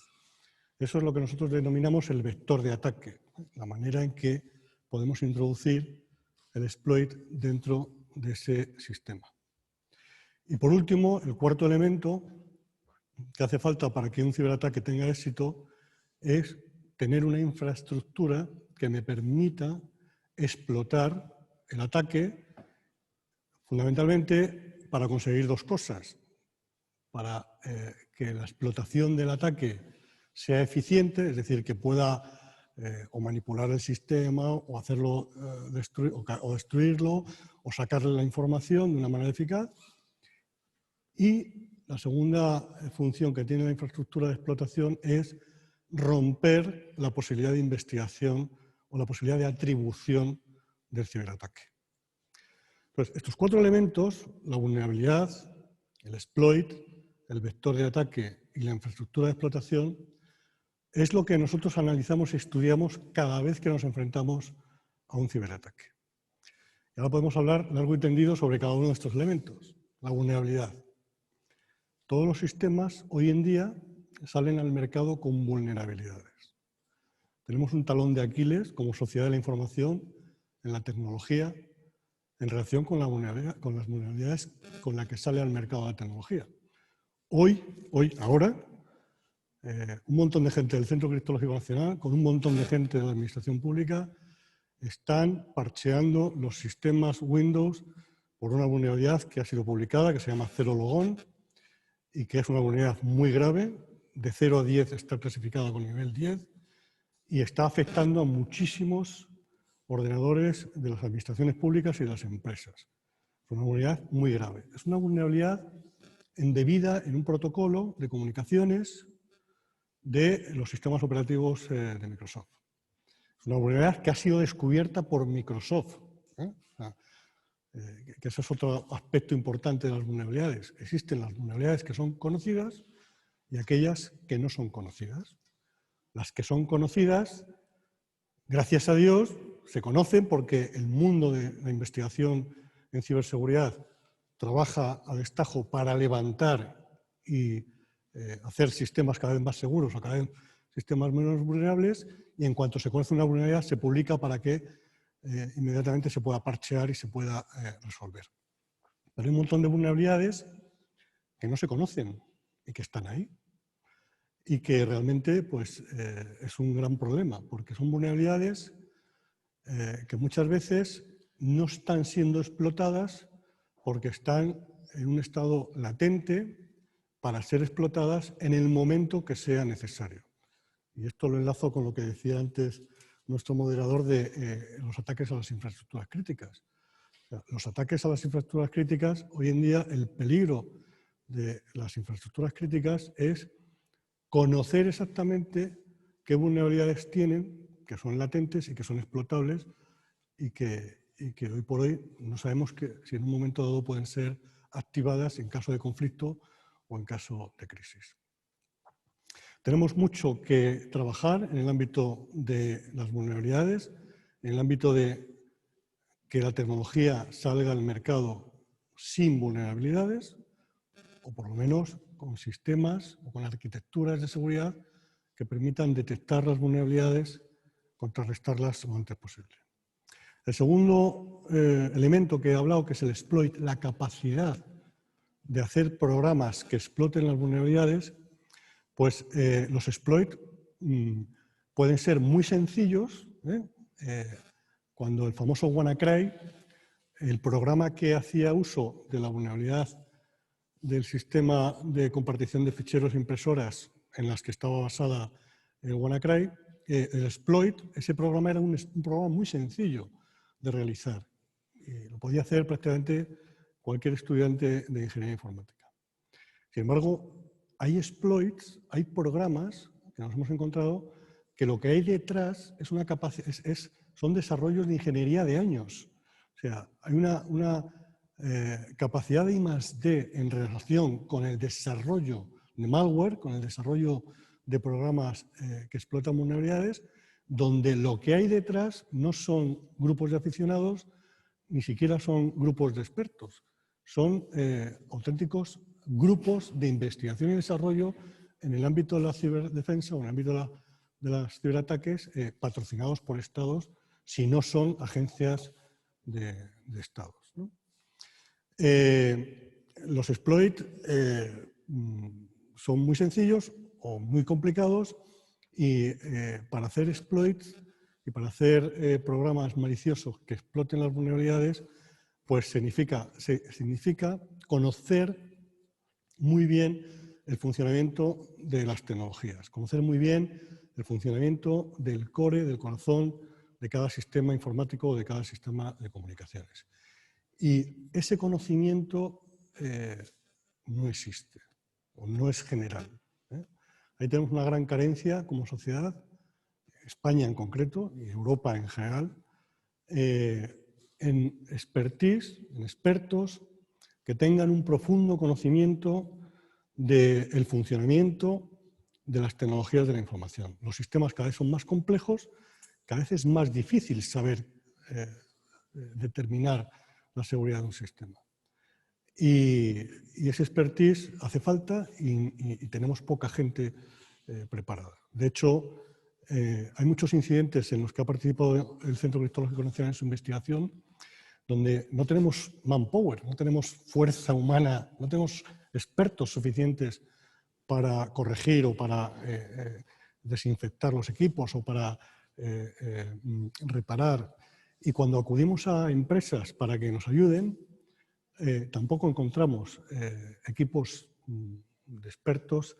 Eso es lo que nosotros denominamos el vector de ataque, la manera en que podemos introducir el exploit dentro de ese sistema. Y por último, el cuarto elemento que hace falta para que un ciberataque tenga éxito es tener una infraestructura que me permita explotar el ataque, fundamentalmente para conseguir 2 cosas. Para que la explotación del ataque sea eficiente, es decir, que pueda o manipular el sistema o hacerlo o destruirlo o sacarle la información de una manera eficaz. Y la segunda función que tiene la infraestructura de explotación es romper la posibilidad de investigación o la posibilidad de atribución del ciberataque. Entonces, estos 4 elementos, la vulnerabilidad, el exploit, el vector de ataque y la infraestructura de explotación, es lo que nosotros analizamos y estudiamos cada vez que nos enfrentamos a un ciberataque. Y ahora podemos hablar largo y tendido sobre cada uno de estos elementos. La vulnerabilidad. Todos los sistemas hoy en día salen al mercado con vulnerabilidades. Tenemos un talón de Aquiles como sociedad de la información en la tecnología en relación con las vulnerabilidades con las que sale al mercado la tecnología. Ahora, un montón de gente del Centro Criptológico Nacional, con un montón de gente de la Administración Pública, están parcheando los sistemas Windows por una vulnerabilidad que ha sido publicada, que se llama Zero Logon, y que es una vulnerabilidad muy grave. De 0 a 10 está clasificada con nivel 10 y está afectando a muchísimos ordenadores de las administraciones públicas y de las empresas. Es una vulnerabilidad muy grave. Es una vulnerabilidad embebida en un protocolo de comunicaciones de los sistemas operativos de Microsoft. Es una vulnerabilidad que ha sido descubierta por Microsoft, que ese es otro aspecto importante de las vulnerabilidades. Existen las vulnerabilidades que son conocidas y aquellas que no son conocidas. Las que son conocidas, gracias a Dios, se conocen porque el mundo de la investigación en ciberseguridad trabaja a destajo para levantar y hacer sistemas cada vez más seguros o cada vez sistemas menos vulnerables, y en cuanto se conoce una vulnerabilidad se publica para que inmediatamente se pueda parchear y se pueda resolver. Pero hay un montón de vulnerabilidades que no se conocen y que están ahí y que realmente pues, es un gran problema, porque son vulnerabilidades que muchas veces no están siendo explotadas porque están en un estado latente para ser explotadas en el momento que sea necesario. Y esto lo enlazo con lo que decía antes nuestro moderador de los ataques a las infraestructuras críticas. O sea, los ataques a las infraestructuras críticas, hoy en día el peligro de las infraestructuras críticas es conocer exactamente qué vulnerabilidades tienen, que son latentes y que son explotables y que hoy por hoy no sabemos si en un momento dado pueden ser activadas en caso de conflicto o en caso de crisis. Tenemos mucho que trabajar en el ámbito de las vulnerabilidades, en el ámbito de que la tecnología salga al mercado sin vulnerabilidades, o por lo menos con sistemas o con arquitecturas de seguridad que permitan detectar las vulnerabilidades, contrarrestarlas lo antes posible. El segundo elemento que he hablado, que es el exploit, la capacidad de hacer programas que exploten las vulnerabilidades, pues los exploits pueden ser muy sencillos. Cuando el famoso WannaCry, el programa que hacía uso de la vulnerabilidad del sistema de compartición de ficheros e impresoras en las que estaba basada el WannaCry, el exploit, ese programa era un programa muy sencillo de realizar. Y lo podía hacer prácticamente cualquier estudiante de ingeniería informática. Sin embargo, hay exploits, hay programas que nos hemos encontrado que lo que hay detrás es una son desarrollos de ingeniería de años. O sea, hay una capacidad de I+D en relación con el desarrollo de malware, con el desarrollo de programas que explotan vulnerabilidades, donde lo que hay detrás no son grupos de aficionados, ni siquiera son grupos de expertos, son auténticos grupos de investigación y desarrollo en el ámbito de la ciberdefensa o en el ámbito de los ciberataques patrocinados por estados, si no son agencias de estados, ¿no? Los exploits son muy sencillos o muy complicados y para hacer exploits y para hacer programas maliciosos que exploten las vulnerabilidades, pues significa conocer muy bien el funcionamiento de las tecnologías, conocer muy bien el funcionamiento del core, del corazón de cada sistema informático o de cada sistema de comunicaciones. Y ese conocimiento no existe o no es general. Ahí tenemos una gran carencia como sociedad, España en concreto y Europa en general, en expertise, en expertos que tengan un profundo conocimiento del funcionamiento de las tecnologías de la información. Los sistemas cada vez son más complejos, cada vez es más difícil saber determinar la seguridad de un sistema. Y ese expertise hace falta y tenemos poca gente preparada. De hecho, hay muchos incidentes en los que ha participado el Centro Criptológico Nacional en su investigación donde no tenemos manpower, no tenemos fuerza humana, no tenemos expertos suficientes para corregir o para desinfectar los equipos o para reparar. Y cuando acudimos a empresas para que nos ayuden, tampoco encontramos equipos de expertos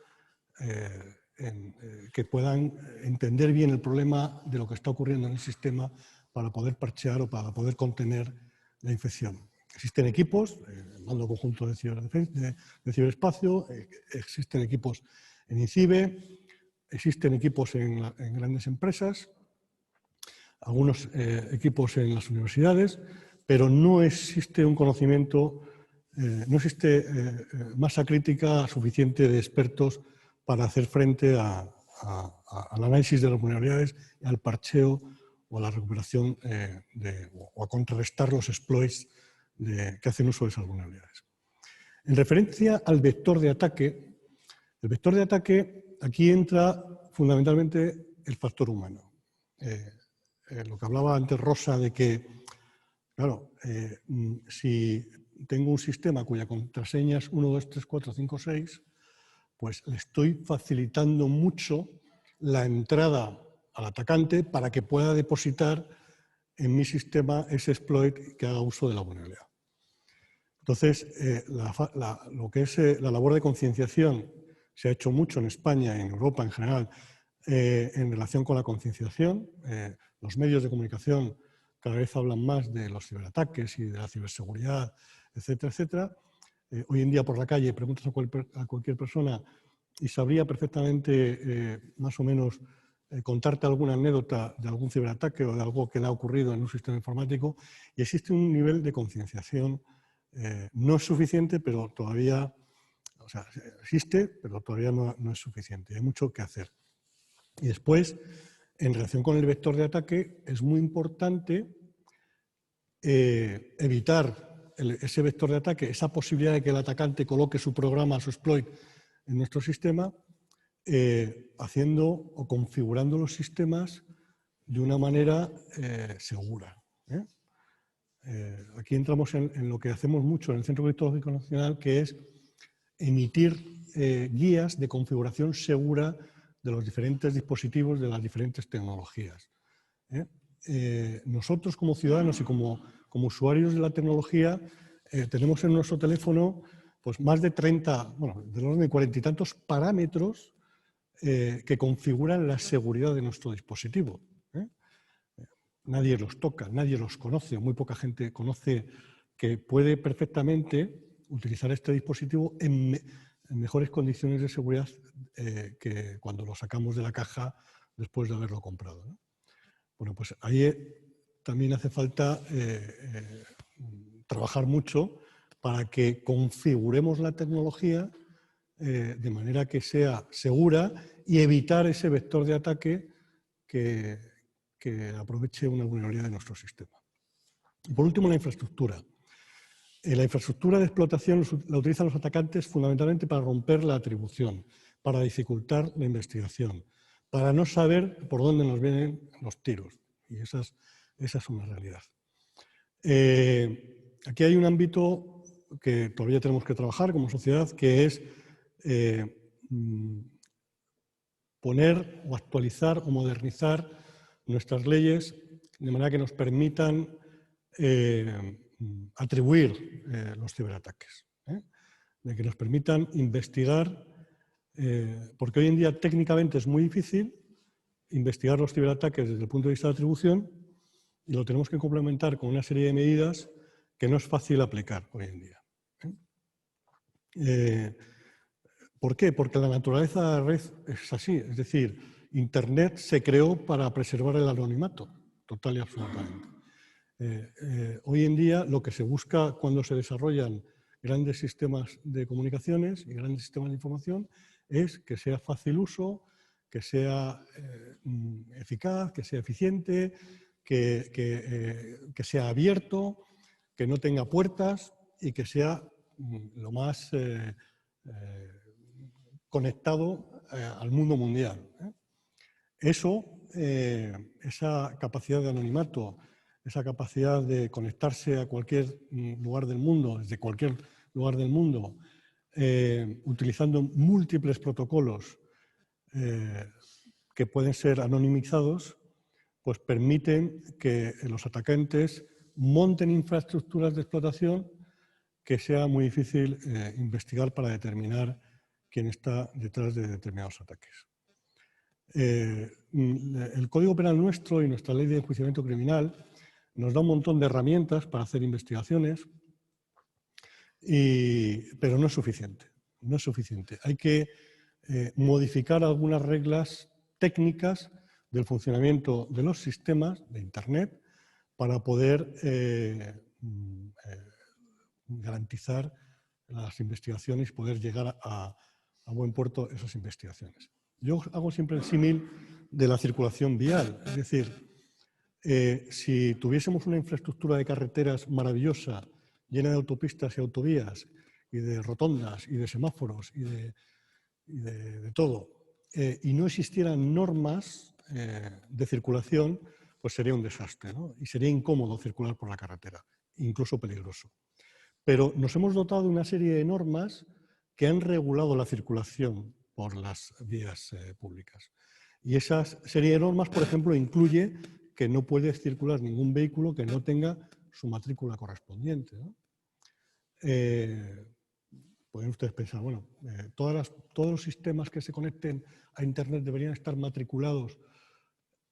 que puedan entender bien el problema de lo que está ocurriendo en el sistema para poder parchear o para poder contener la infección. Existen equipos, el Mando Conjunto de Ciberespacio, existen equipos en INCIBE, existen equipos en grandes empresas, algunos equipos en las universidades, pero no existe un conocimiento, no existe masa crítica suficiente de expertos para hacer frente al análisis de las vulnerabilidades, al parcheo o a la recuperación o a contrarrestar los exploits que hacen uso de esas vulnerabilidades. En referencia al vector de ataque, el vector de ataque, aquí entra fundamentalmente el factor humano. Lo que hablaba antes Rosa de que, claro, si tengo un sistema cuya contraseña es 1, 2, 3, 4, 5, 6, pues le estoy facilitando mucho la entrada al atacante para que pueda depositar en mi sistema ese exploit que haga uso de la vulnerabilidad. Entonces, lo que es la labor de concienciación se ha hecho mucho en España y en Europa en general en relación con la concienciación. Los medios de comunicación cada vez hablan más de los ciberataques y de la ciberseguridad, etcétera, etcétera. Hoy en día por la calle preguntas a cualquier persona y sabría perfectamente más o menos contarte alguna anécdota de algún ciberataque o de algo que le ha ocurrido en un sistema informático, y existe un nivel de concienciación, no es suficiente, pero todavía, o sea, existe, pero todavía no es suficiente, hay mucho que hacer. Y después, en relación con el vector de ataque, es muy importante evitar ese vector de ataque, esa posibilidad de que el atacante coloque su programa, su exploit en nuestro sistema, haciendo o configurando los sistemas de una manera segura. Aquí entramos en lo que hacemos mucho en el Centro Criptológico Nacional, que es emitir guías de configuración segura de los diferentes dispositivos, de las diferentes tecnologías. Nosotros como ciudadanos y como usuarios de la tecnología tenemos en nuestro teléfono pues más de 30, bueno, del orden de 40 y tantos parámetros que configuran la seguridad de nuestro dispositivo. Nadie los toca, nadie los conoce, muy poca gente conoce que puede perfectamente utilizar este dispositivo en mejores condiciones de seguridad que cuando lo sacamos de la caja después de haberlo comprado, ¿no? Bueno, pues ahí también hace falta trabajar mucho para que configuremos la tecnología de manera que sea segura y evitar ese vector de ataque que aproveche una vulnerabilidad de nuestro sistema. Y por último, la infraestructura. La infraestructura de explotación la utilizan los atacantes fundamentalmente para romper la atribución, para dificultar la investigación, para no saber por dónde nos vienen los tiros. Y esa es una realidad. Aquí hay un ámbito que todavía tenemos que trabajar como sociedad, que es poner o actualizar o modernizar nuestras leyes de manera que nos permitan atribuir los ciberataques, de que nos permitan investigar, porque hoy en día técnicamente es muy difícil investigar los ciberataques desde el punto de vista de atribución y lo tenemos que complementar con una serie de medidas que no es fácil aplicar hoy en día. ¿Por qué? Porque la naturaleza de la red es así. Es decir, Internet se creó para preservar el anonimato, total y absolutamente. Hoy en día lo que se busca cuando se desarrollan grandes sistemas de comunicaciones y grandes sistemas de información es que sea fácil uso, que sea eficaz, que sea eficiente, que sea abierto, que no tenga puertas y que sea lo más conectado al mundo mundial. Esa capacidad de anonimato, esa capacidad de conectarse a cualquier lugar del mundo, desde cualquier lugar del mundo, utilizando múltiples protocolos que pueden ser anonimizados, pues permiten que los atacantes monten infraestructuras de explotación que sea muy difícil investigar para determinar quién está detrás de determinados ataques. El Código Penal nuestro y nuestra Ley de Enjuiciamiento Criminal nos da un montón de herramientas para hacer investigaciones, pero no es suficiente. No es suficiente. Hay que modificar algunas reglas técnicas del funcionamiento de los sistemas de Internet para poder garantizar las investigaciones y poder llegar a buen puerto esas investigaciones. Yo hago siempre el símil de la circulación vial, es decir, si tuviésemos una infraestructura de carreteras maravillosa, llena de autopistas y autovías, y de rotondas, y de semáforos, y de todo, y no existieran normas de circulación, pues sería un desastre, ¿no? Y sería incómodo circular por la carretera, incluso peligroso. Pero nos hemos dotado de una serie de normas que han regulado la circulación por las vías públicas. Y esa serie de normas, por ejemplo, incluye que no puede circular ningún vehículo que no tenga su matrícula correspondiente, ¿no? Pueden ustedes pensar, bueno, todos los sistemas que se conecten a Internet deberían estar matriculados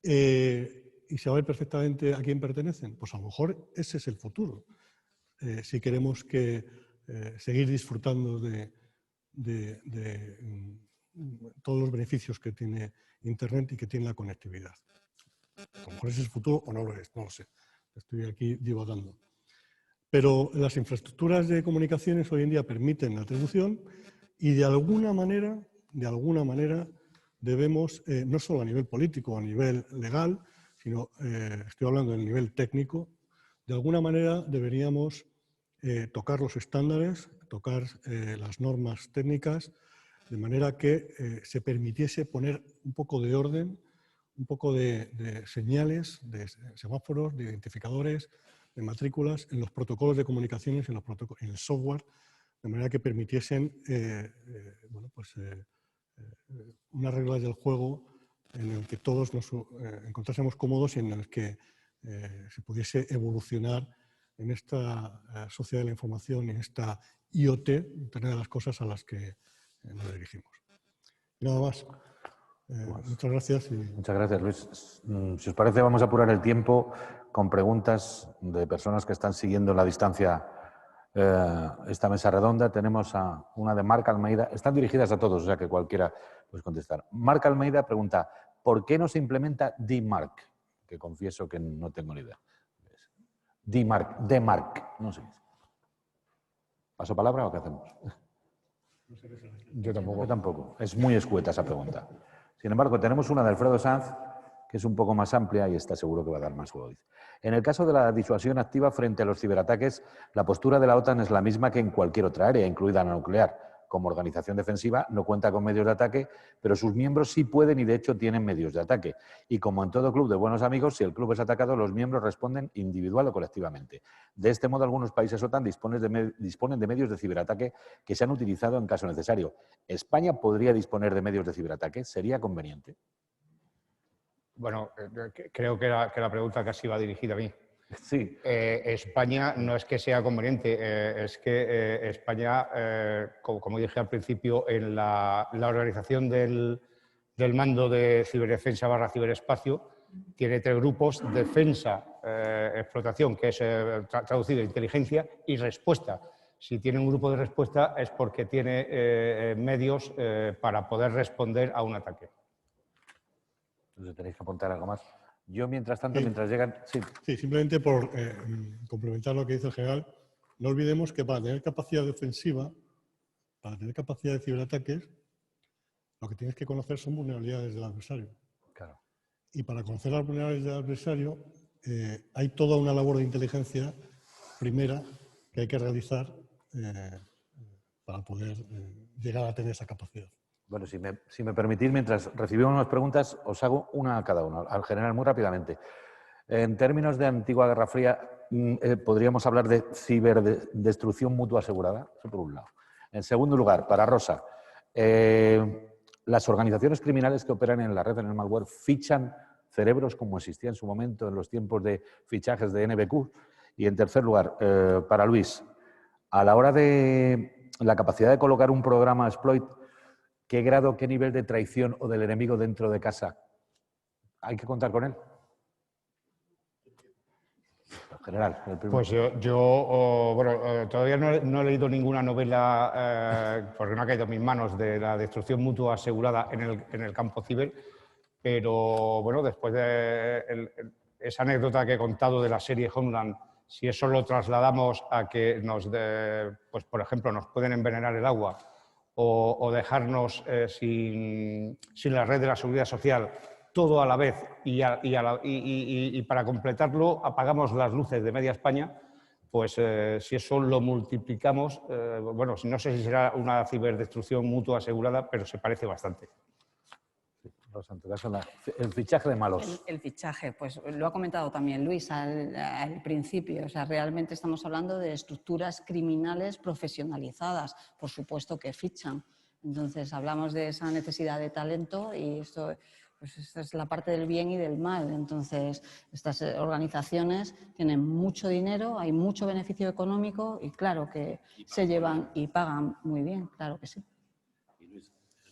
y saber perfectamente a quién pertenecen. Pues a lo mejor ese es el futuro. Si queremos seguir disfrutando de todos los beneficios que tiene Internet y que tiene la conectividad. A lo mejor ese es el futuro o no lo es, no lo sé. Estoy aquí divagando. Pero las infraestructuras de comunicaciones hoy en día permiten la atribución y de alguna manera debemos, no solo a nivel político o a nivel legal, sino estoy hablando del nivel técnico, de alguna manera deberíamos tocar los estándares, tocar las normas técnicas, de manera que se permitiese poner un poco de orden, un poco de señales, de semáforos, de identificadores, de matrículas en los protocolos de comunicaciones, en el software, de manera que permitiesen unas reglas del juego en el que todos nos encontrásemos cómodos y en el que se pudiese evolucionar en esta sociedad de la información, en esta IoT, Internet de las Cosas, a las que nos dirigimos. Y nada más. Muchas gracias. Muchas gracias, Luis. Si os parece, vamos a apurar el tiempo con preguntas de personas que están siguiendo en la distancia esta mesa redonda. Tenemos a una de Marc Almeida. Están dirigidas a todos, o sea que cualquiera puede contestar. Marc Almeida pregunta, ¿por qué no se implementa DMARC? Que confieso que no tengo ni idea. DMARC, no sé. ¿Paso palabra o qué hacemos? Yo tampoco. Yo tampoco. Es muy escueta esa pregunta. Sin embargo, tenemos una de Alfredo Sanz, que es un poco más amplia y está seguro que va a dar más juego. En el caso de la disuasión activa frente a los ciberataques, la postura de la OTAN es la misma que en cualquier otra área, incluida la nuclear. Como organización defensiva no cuenta con medios de ataque, pero sus miembros sí pueden y de hecho tienen medios de ataque. Y como en todo club de buenos amigos, si el club es atacado, los miembros responden individual o colectivamente. De este modo, algunos países OTAN disponen de medios de ciberataque que se han utilizado en caso necesario. ¿España podría disponer de medios de ciberataque? ¿Sería conveniente? Bueno, creo que la pregunta casi va dirigida a mí. Sí. España no es que sea conveniente, es que España, como dije al principio, en la organización del mando de ciberdefensa / ciberespacio, tiene 3 grupos: defensa, explotación, que es traducido inteligencia, y respuesta, Si tiene un grupo de respuesta es porque tiene medios para poder responder a un ataque. Entonces tenéis que apuntar algo más. Yo, mientras tanto, mientras llegan... Sí, sí, simplemente por complementar lo que dice el general, no olvidemos que para tener capacidad defensiva, para tener capacidad de ciberataques, lo que tienes que conocer son vulnerabilidades del adversario. claro. Y para conocer las vulnerabilidades del adversario hay toda una labor de inteligencia primera que hay que realizar para poder llegar a tener esa capacidad. Bueno, si me permitís, mientras recibimos unas preguntas, os hago una a cada uno. Al general, muy rápidamente. En términos de antigua Guerra Fría, podríamos hablar de ciberdestrucción mutua asegurada, eso por un lado. En segundo lugar, para Rosa, las organizaciones criminales que operan en la red, en el malware, fichan cerebros como existía en su momento en los tiempos de fichajes de NBQ. Y en tercer lugar, para Luis, a la hora de la capacidad de colocar un programa exploit, ¿qué grado, qué nivel de traición o del enemigo dentro de casa hay que contar con él? En general. Pues yo todavía no he leído ninguna novela, porque no ha caído en mis manos, de la destrucción mutua asegurada en el campo ciber, pero bueno, después de esa anécdota que he contado de la serie Homeland, si eso lo trasladamos a que pues por ejemplo, nos pueden envenenar el agua o dejarnos sin la red de la seguridad social, todo a la vez, y para completarlo apagamos las luces de media España, pues si eso lo multiplicamos, bueno, no sé si será una ciberdestrucción mutua asegurada, pero se parece bastante. El fichaje de malos. El fichaje, pues lo ha comentado también Luis al principio. O sea, realmente estamos hablando de estructuras criminales profesionalizadas, por supuesto que fichan. Entonces, hablamos de esa necesidad de talento y esto, pues esta es la parte del bien y del mal. Entonces, estas organizaciones tienen mucho dinero, hay mucho beneficio económico y claro que se llevan y pagan muy bien, claro que sí.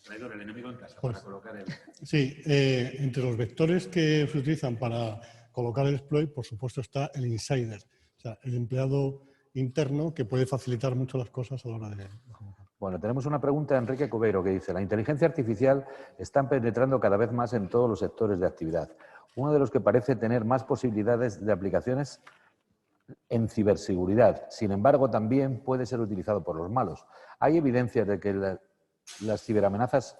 El enemigo en casa, pues, para colocar el... Sí, entre los vectores que se utilizan para colocar el exploit, por supuesto, está el insider, o sea, el empleado interno que puede facilitar mucho las cosas a la hora de colocar. Bueno, tenemos una pregunta de Enrique Cubeiro que dice: la inteligencia artificial está penetrando cada vez más en todos los sectores de actividad. Uno de los que parece tener más posibilidades de aplicaciones en ciberseguridad. Sin embargo, también puede ser utilizado por los malos. ¿Hay evidencias de que las ciberamenazas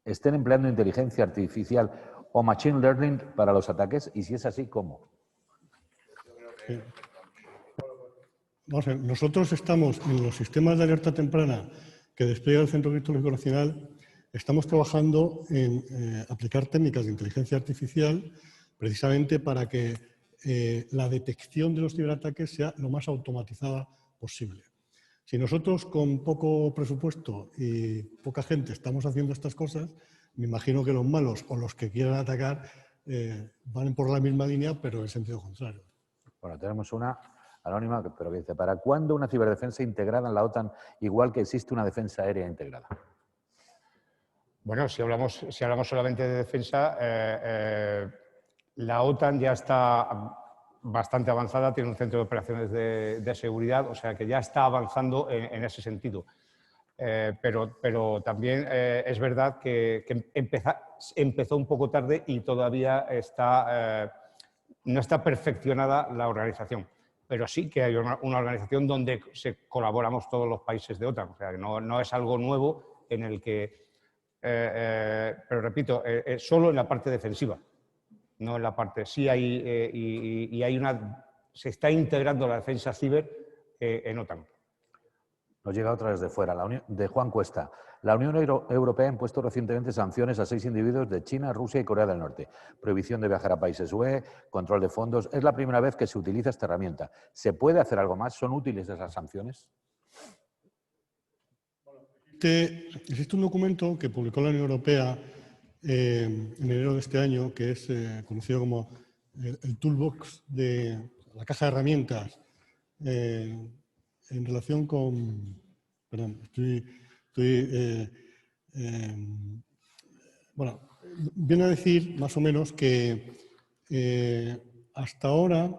estén empleando inteligencia artificial o machine learning para los ataques? Y si es así, ¿cómo? Sí. Vamos a ver, nosotros estamos en los sistemas de alerta temprana que despliega el Centro Criptológico Nacional, estamos trabajando en aplicar técnicas de inteligencia artificial precisamente para que la detección de los ciberataques sea lo más automatizada posible. Si nosotros con poco presupuesto y poca gente estamos haciendo estas cosas, me imagino que los malos o los que quieran atacar van por la misma línea, pero en sentido contrario. Bueno, tenemos una anónima, pero que dice: ¿para cuándo una ciberdefensa integrada en la OTAN, igual que existe una defensa aérea integrada? Bueno, si hablamos solamente de defensa, la OTAN ya está bastante avanzada, tiene un centro de operaciones de seguridad, o sea que ya está avanzando en ese sentido. Pero también es verdad que empezó un poco tarde y todavía no está perfeccionada la organización. Pero sí que hay una organización donde colaboramos todos los países de OTAN. O sea, que no es algo nuevo en el que... pero repito, solo en la parte defensiva. No en la parte... Sí hay... se está integrando la defensa ciber en OTAN. Nos llega otra desde fuera, de Juan Cuesta. La Unión Europea ha impuesto recientemente sanciones a 6 individuos de China, Rusia y Corea del Norte. Prohibición de viajar a países UE, control de fondos. Es la primera vez que se utiliza esta herramienta. ¿Se puede hacer algo más? ¿Son útiles esas sanciones? Existe un documento que publicó la Unión Europea en enero de este año, que es conocido como el Toolbox, la caja de herramientas, en relación con... Perdón, bueno, viene a decir más o menos que hasta ahora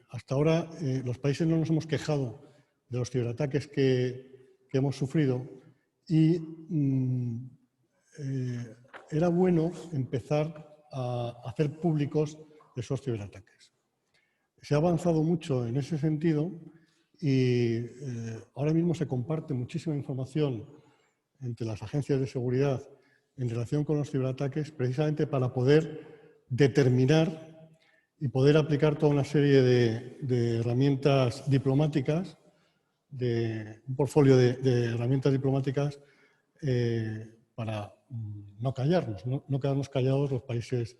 hasta ahora los países no nos hemos quejado de los ciberataques que hemos sufrido y era bueno empezar a hacer públicos esos ciberataques. Se ha avanzado mucho en ese sentido y ahora mismo se comparte muchísima información entre las agencias de seguridad en relación con los ciberataques, precisamente para poder determinar y poder aplicar toda una serie de herramientas diplomáticas, de un portfolio de herramientas diplomáticas para no callarnos, no quedarnos callados los países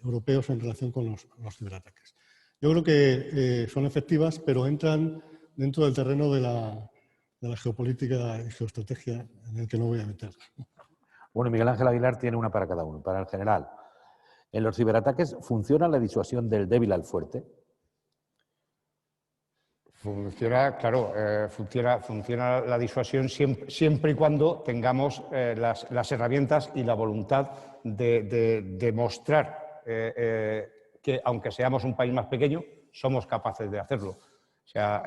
europeos en relación con los ciberataques. Yo creo que son efectivas, pero entran dentro del terreno de la geopolítica y geoestrategia en el que no voy a meter. Bueno, Miguel Ángel Aguilar tiene una para cada uno. Para el general, ¿en los ciberataques funciona la disuasión del débil al fuerte? Funciona, claro, funciona la disuasión siempre y cuando tengamos las herramientas y la voluntad de demostrar que, aunque seamos un país más pequeño, somos capaces de hacerlo. O sea,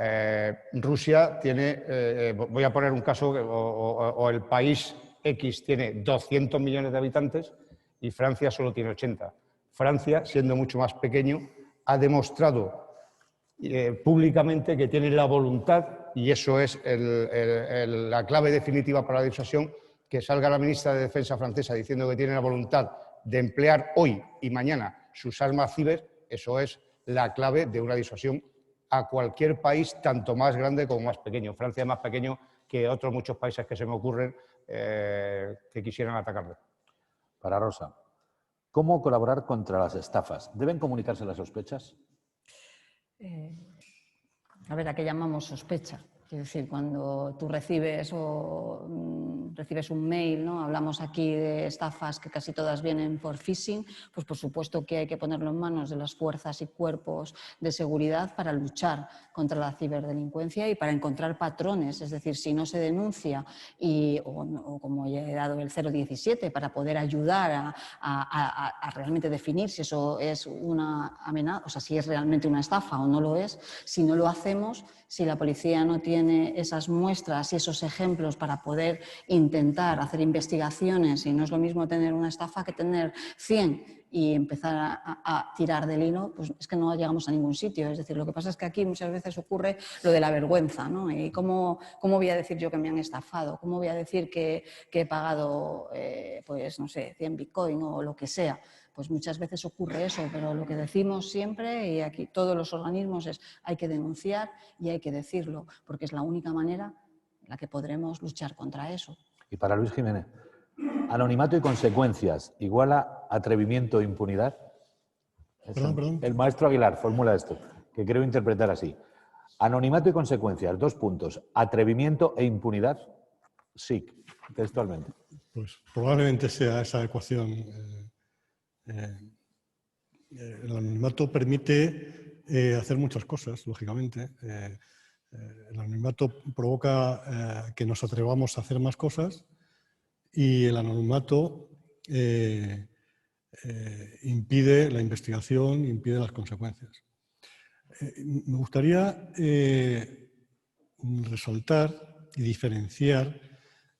Rusia tiene, voy a poner un caso, o el país X tiene 200 millones de habitantes y Francia solo tiene 80. Francia, siendo mucho más pequeño, ha demostrado públicamente que tiene la voluntad, y eso es la clave definitiva para la disuasión, que salga la ministra de Defensa francesa diciendo que tiene la voluntad de emplear hoy y mañana sus armas ciber. Eso es la clave de una disuasión a cualquier país, tanto más grande como más pequeño. Francia es más pequeño que otros muchos países que se me ocurren que quisieran atacarlo. Para Rosa, ¿cómo colaborar contra las estafas? ¿Deben comunicarse las sospechas? A ver, ¿a qué llamamos sospecha? Es decir, cuando tú recibes un mail, ¿no? Hablamos aquí de estafas que casi todas vienen por phishing, pues por supuesto que hay que ponerlo en manos de las fuerzas y cuerpos de seguridad para luchar contra la ciberdelincuencia y para encontrar patrones. Es decir, si no se denuncia o como ya he dado el 017 para poder ayudar a realmente definir si eso es una amenaza, o sea, si es realmente una estafa o no lo es, si no lo hacemos, si la policía no tiene esas muestras y esos ejemplos para poder intentar hacer investigaciones, y no es lo mismo tener una estafa que tener 100 y empezar a tirar del hilo, pues es que no llegamos a ningún sitio. Es decir, lo que pasa es que aquí muchas veces ocurre lo de la vergüenza, ¿no? ¿Y cómo voy a decir yo que me han estafado? ¿Cómo voy a decir que he pagado, pues no sé, 100 Bitcoin o lo que sea? Pues muchas veces ocurre eso, pero lo que decimos siempre, y aquí todos los organismos, es hay que denunciar y hay que decirlo, porque es la única manera en la que podremos luchar contra eso. Y para Luis Jiménez, ¿anonimato y consecuencias igual a atrevimiento e impunidad? Perdón. El maestro Aguilar formula esto, que creo interpretar así. Anonimato y consecuencias, 2 puntos. ¿Atrevimiento e impunidad? Sí, textualmente. Pues probablemente sea esa ecuación. El anonimato permite hacer muchas cosas, lógicamente. El anonimato provoca que nos atrevamos a hacer más cosas y el anonimato impide la investigación, impide las consecuencias. Me gustaría resaltar y diferenciar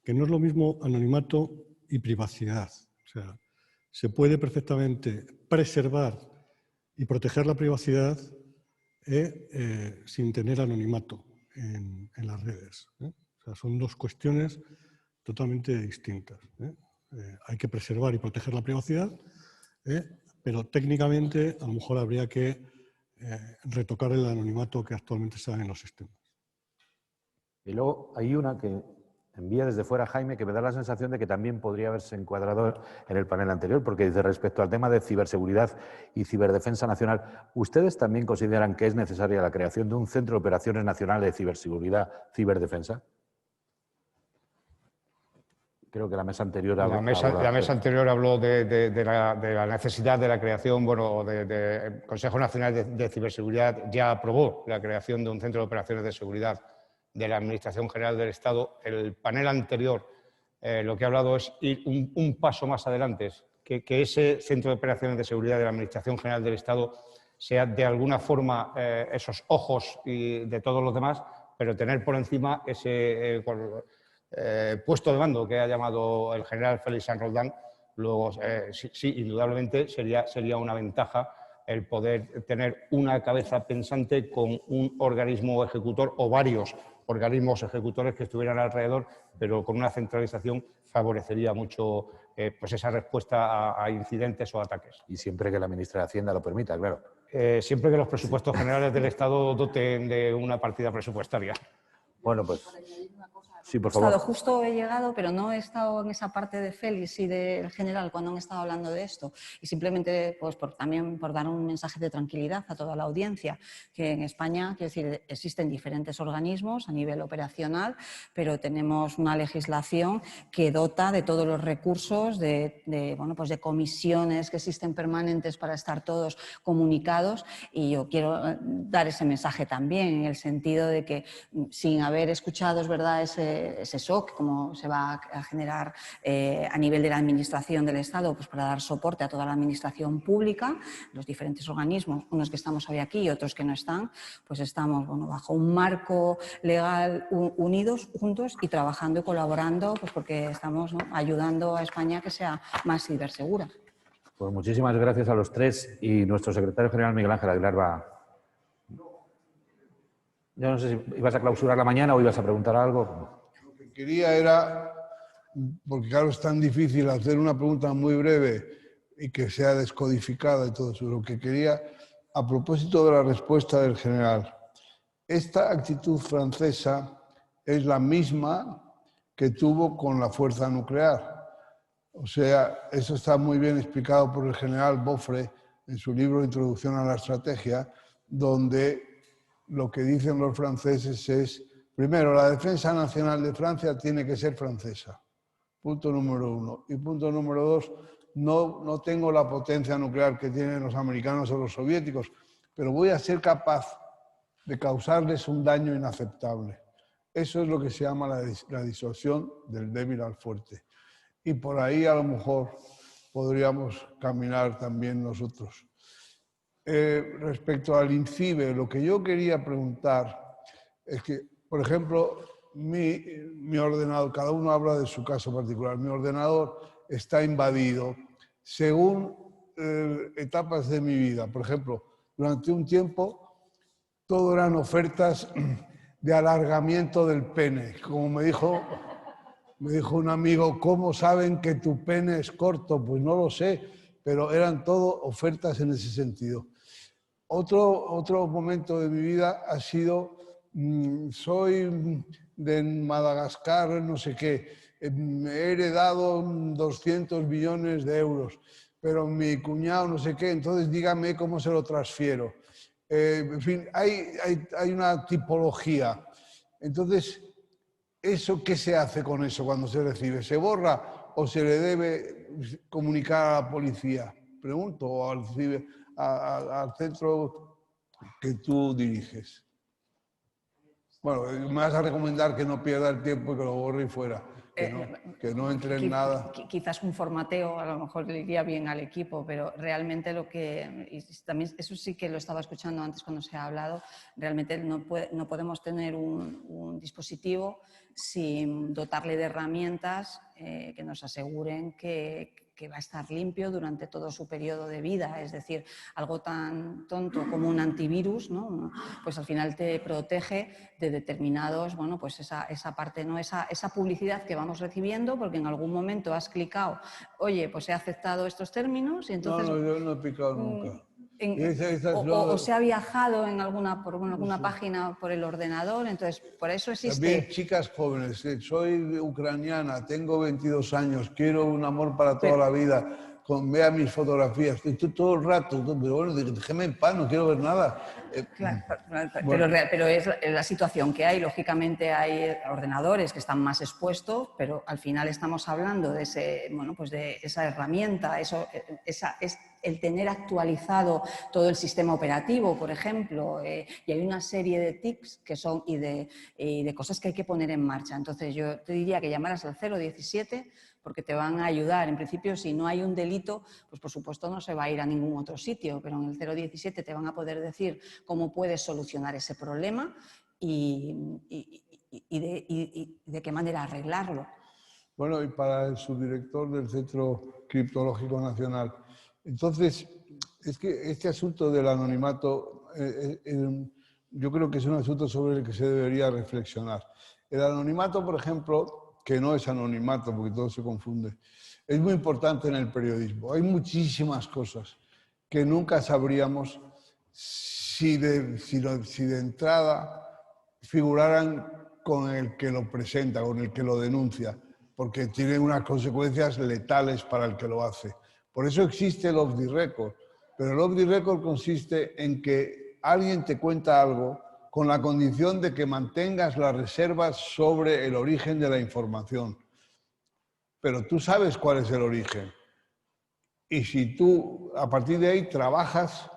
que no es lo mismo anonimato y privacidad. O sea, se puede perfectamente preservar y proteger la privacidad sin tener anonimato en las redes. O sea, son dos cuestiones totalmente distintas. Hay que preservar y proteger la privacidad, pero técnicamente a lo mejor habría que retocar el anonimato que actualmente está en los sistemas. Y luego hay una que envía desde fuera Jaime, que me da la sensación de que también podría haberse encuadrado en el panel anterior, porque dice, respecto al tema de ciberseguridad y ciberdefensa nacional, ¿ustedes también consideran que es necesaria la creación de un Centro de Operaciones Nacional de Ciberseguridad, Ciberdefensa? Creo que la mesa anterior habló. La mesa anterior habló de la necesidad de la creación, bueno, el Consejo Nacional de Ciberseguridad ya aprobó la creación de un Centro de Operaciones de Seguridad de la Administración General del Estado. El panel anterior lo que ha hablado es ir un paso más adelante, que ese Centro de Operaciones de Seguridad de la Administración General del Estado sea de alguna forma esos ojos y de todos los demás, pero tener por encima ese puesto de mando que ha llamado el general Félix San Roldán. Luego, sí, indudablemente sería una ventaja el poder tener una cabeza pensante con un organismo ejecutor o varios organismos ejecutores que estuvieran alrededor, pero con una centralización favorecería mucho pues esa respuesta a incidentes o ataques. Y siempre que la ministra de Hacienda lo permita, claro. Siempre que los presupuestos generales del Estado doten de una partida presupuestaria. Bueno, pues... Sí, por favor. favor. Justo he llegado, pero no he estado en esa parte de Félix y del general cuando han estado hablando de esto. Y simplemente, pues también por dar un mensaje de tranquilidad a toda la audiencia, que en España, quiero decir, existen diferentes organismos a nivel operacional, pero tenemos una legislación que dota de todos los recursos, bueno, pues de comisiones que existen permanentes para estar todos comunicados. Y yo quiero dar ese mensaje también, en el sentido de que, sin haber escuchado, es verdad, ese shock, como se va a generar a nivel de la administración del Estado, pues para dar soporte a toda la administración pública, los diferentes organismos, unos que estamos hoy aquí y otros que no están, pues estamos, bueno, bajo un marco legal unidos, juntos y trabajando y colaborando, pues porque estamos, ¿no?, ayudando a España a que sea más cibersegura. Pues muchísimas gracias a los tres, y nuestro secretario general Miguel Ángel Aguilar va... Yo no sé si ibas a clausurar la mañana o ibas a preguntar algo. Lo que quería era, porque claro, es tan difícil hacer una pregunta muy breve y que sea descodificada y todo eso. Lo que quería, a propósito de la respuesta del general, esta actitud francesa es la misma que tuvo con la fuerza nuclear. O sea, eso está muy bien explicado por el general Boffre en su libro Introducción a la Estrategia, donde lo que dicen los franceses es: primero, la defensa nacional de Francia tiene que ser francesa. Punto número 1. Y punto número 2, no tengo la potencia nuclear que tienen los americanos o los soviéticos, pero voy a ser capaz de causarles un daño inaceptable. Eso es lo que se llama la disuasión del débil al fuerte. Y por ahí a lo mejor podríamos caminar también nosotros. Respecto al INCIBE, lo que yo quería preguntar es que, por ejemplo, mi ordenador, cada uno habla de su caso particular, mi ordenador está invadido según etapas de mi vida. Por ejemplo, durante un tiempo todo eran ofertas de alargamiento del pene. Como me dijo un amigo: ¿cómo saben que tu pene es corto? Pues no lo sé, pero eran todo ofertas en ese sentido. Otro momento de mi vida ha sido, soy de Madagascar, no sé qué, he heredado 200 millones de euros, pero mi cuñado no sé qué, entonces dígame cómo se lo transfiero. En fin, hay una tipología. Entonces, ¿eso qué se hace con eso cuando se recibe? ¿Se borra o se le debe comunicar a la policía? Pregunto, o al centro que tú diriges. Bueno, me vas a recomendar que no pierda el tiempo y que lo borre y fuera, que no entre en nada. Quizás un formateo a lo mejor le iría bien al equipo, pero realmente lo que, y también eso sí que lo estaba escuchando antes cuando se ha hablado, realmente no podemos tener un dispositivo sin dotarle de herramientas que nos aseguren que va a estar limpio durante todo su periodo de vida. Es decir, algo tan tonto como un antivirus, ¿no?, pues al final te protege de determinados, bueno, pues esa parte, ¿no?, esa publicidad que vamos recibiendo, porque en algún momento has clicado, oye, pues he aceptado estos términos y entonces... No, yo no he picado nunca. O se ha viajado por alguna página por el ordenador, entonces por eso existe... También chicas jóvenes, soy ucraniana, tengo 22 años, quiero un amor para toda la vida, vea mis fotografías, estoy todo el rato, pero bueno, déjeme en paz, no quiero ver nada. Claro, bueno. pero es la situación que hay. Lógicamente hay ordenadores que están más expuestos, pero al final estamos hablando de esa herramienta, el tener actualizado todo el sistema operativo, por ejemplo, y hay una serie de tics que son y de cosas que hay que poner en marcha. Entonces, yo te diría que llamaras al 017 porque te van a ayudar. En principio, si no hay un delito, pues por supuesto no se va a ir a ningún otro sitio, pero en el 017 te van a poder decir cómo puedes solucionar ese problema y de qué manera arreglarlo. Bueno, y para el subdirector del Centro Criptológico Nacional, entonces, es que este asunto del anonimato, yo creo que es un asunto sobre el que se debería reflexionar. El anonimato, por ejemplo, que no es anonimato, porque todo se confunde, es muy importante en el periodismo. Hay muchísimas cosas que nunca sabríamos si de entrada figuraran con el que lo presenta, con el que lo denuncia, porque tiene unas consecuencias letales para el que lo hace. Por eso existe el off the record, pero el off the record consiste en que alguien te cuenta algo con la condición de que mantengas las reservas sobre el origen de la información. Pero tú sabes cuál es el origen. Y si tú, a partir de ahí, trabajas,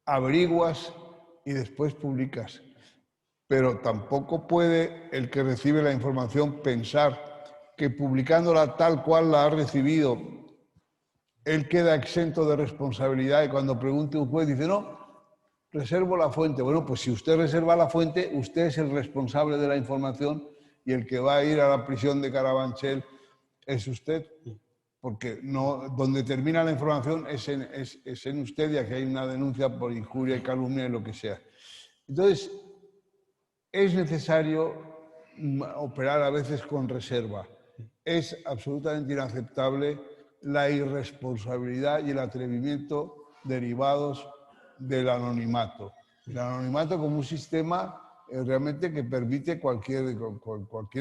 averiguas y después publicas. Pero tampoco puede el que recibe la información pensar que publicándola tal cual la ha recibido, él queda exento de responsabilidad y cuando pregunte un juez dice, no, reservo la fuente. Bueno, pues si usted reserva la fuente, usted es el responsable de la información y el que va a ir a la prisión de Carabanchel es usted, porque no, donde termina la información es en usted, ya que hay una denuncia por injuria y calumnia y lo que sea. Entonces, es necesario operar a veces con reserva. Es absolutamente inaceptable la irresponsabilidad y el atrevimiento derivados del anonimato. El anonimato como un sistema realmente que permite cualquier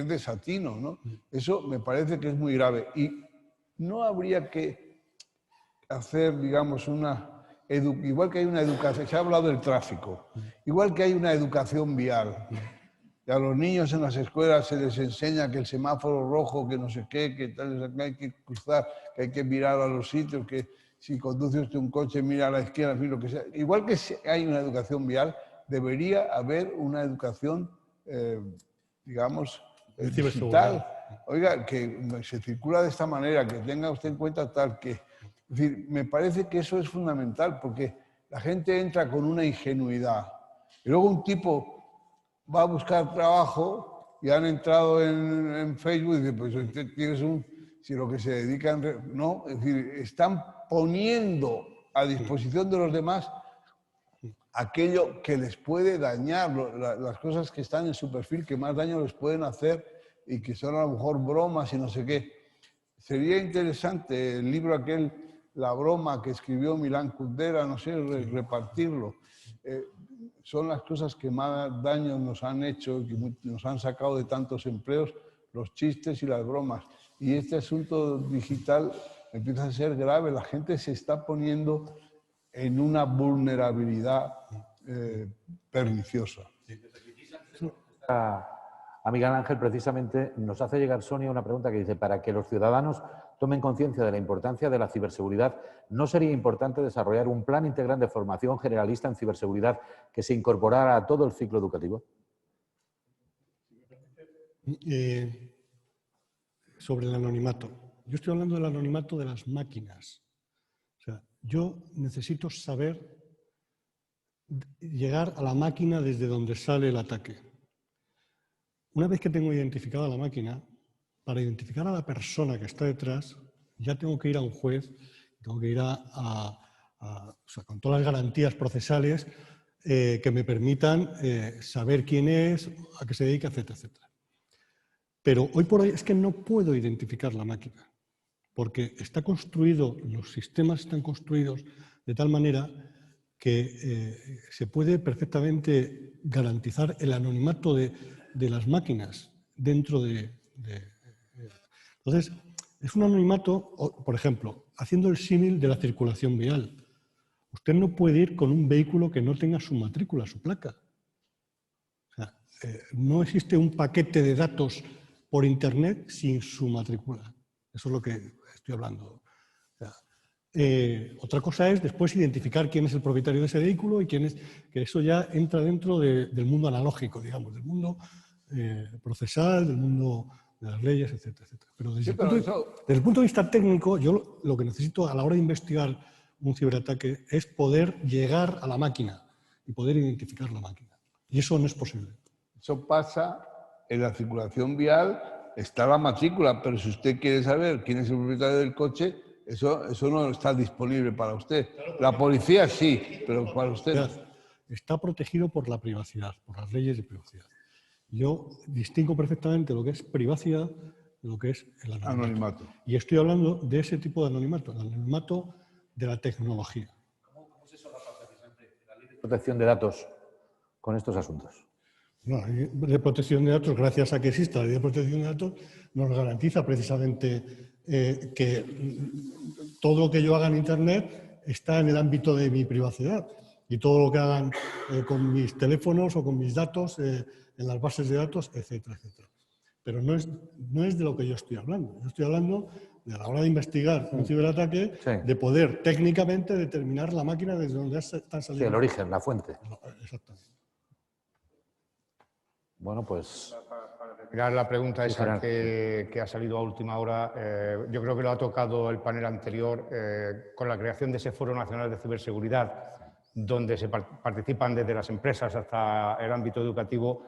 desatino, ¿no? Eso me parece que es muy grave. Y no habría que hacer, digamos, igual que hay una educación, se ha hablado del tráfico, igual que hay una educación vial. Y a los niños en las escuelas se les enseña que el semáforo rojo, que no sé qué, que tal, que hay que cruzar, que hay que mirar a los sitios, que si conduce usted un coche, mira a la izquierda, en fin, lo que sea. Igual que hay una educación vial, debería haber una educación, digamos, digital. Oiga, que se circula de esta manera, que tenga usted en cuenta tal que... Es decir, me parece que eso es fundamental, porque la gente entra con una ingenuidad. Y luego un tipo va a buscar trabajo y han entrado en Facebook y dicen, pues usted tienes si lo que se dedican, no, es decir, están poniendo a disposición de los demás aquello que les puede dañar, las cosas que están en su perfil, que más daño les pueden hacer y que son a lo mejor bromas y no sé qué. Sería interesante el libro aquel, La broma, que escribió Milán Kundera, no sé, repartirlo. Son las cosas que más daño nos han hecho, que nos han sacado de tantos empleos, los chistes y las bromas. Y este asunto digital empieza a ser grave. La gente se está poniendo en una vulnerabilidad perniciosa. A Miguel Ángel, precisamente, nos hace llegar Sonia una pregunta que dice, para que los ciudadanos tomen conciencia de la importancia de la ciberseguridad, ¿no sería importante desarrollar un plan integral de formación generalista en ciberseguridad que se incorporara a todo el ciclo educativo? Sobre el anonimato. Yo estoy hablando del anonimato de las máquinas. O sea, yo necesito saber llegar a la máquina desde donde sale el ataque. Una vez que tengo identificada la máquina, para identificar a la persona que está detrás, ya tengo que ir a un juez, tengo que ir o sea, con todas las garantías procesales que me permitan saber quién es, a qué se dedica, etcétera, etcétera. Pero hoy por hoy es que no puedo identificar la máquina, porque está construido, los sistemas están construidos de tal manera que se puede perfectamente garantizar el anonimato de las máquinas dentro de... Entonces, es un anonimato, por ejemplo, haciendo el símil de la circulación vial. Usted no puede ir con un vehículo que no tenga su matrícula, su placa. O sea, no existe un paquete de datos por Internet sin su matrícula. Eso es lo que estoy hablando. O sea, Otra cosa es después identificar quién es el propietario de ese vehículo y quién es, que eso ya entra dentro del mundo analógico, digamos, del mundo procesal, del mundo de las leyes, etcétera, etcétera. Pero desde el punto de vista técnico, yo lo que necesito a la hora de investigar un ciberataque es poder llegar a la máquina y poder identificar la máquina. Y eso no es posible. Eso pasa en la circulación vial, está la matrícula, pero si usted quiere saber quién es el propietario del coche, eso no está disponible para usted. La policía sí, pero para usted no. Está protegido por la privacidad, por las leyes de privacidad. Yo distingo perfectamente lo que es privacidad de lo que es el anonimato. Y estoy hablando de ese tipo de anonimato, el anonimato de la tecnología. ¿Cómo se solapa precisamente la ley de protección de datos con estos asuntos? No, la ley de protección de datos, gracias a que exista la ley de protección de datos, nos garantiza precisamente que todo lo que yo haga en Internet está en el ámbito de mi privacidad. Y todo lo que hagan con mis teléfonos o con mis datos en las bases de datos, etcétera, etcétera. Pero no es de lo que yo estoy hablando. Yo estoy hablando de, a la hora de investigar un ciberataque, de poder técnicamente determinar la máquina desde donde están saliendo. Sí, el origen, la fuente. Exactamente. Bueno, pues... Para terminar la pregunta esa que ha salido a última hora, yo creo que lo ha tocado el panel anterior con la creación de ese Foro Nacional de Ciberseguridad, donde se participan desde las empresas hasta el ámbito educativo.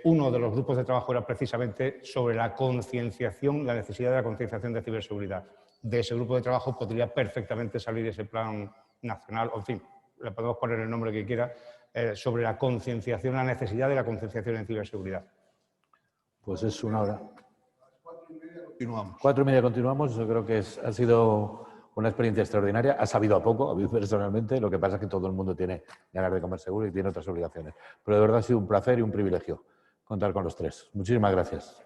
Uno de los grupos de trabajo era precisamente sobre la concienciación, la necesidad de la concienciación de ciberseguridad. De ese grupo de trabajo podría perfectamente salir ese plan nacional, o en fin, le podemos poner el nombre que quiera, sobre la concienciación, la necesidad de la concienciación en ciberseguridad. Pues es una hora. 4:30 continuamos. 4:30 continuamos. Yo creo que ha sido una experiencia extraordinaria. Ha sabido a poco, a mí personalmente. Lo que pasa es que todo el mundo tiene ganas de comer seguro y tiene otras obligaciones. Pero de verdad ha sido un placer y un privilegio contar con los tres. Muchísimas gracias.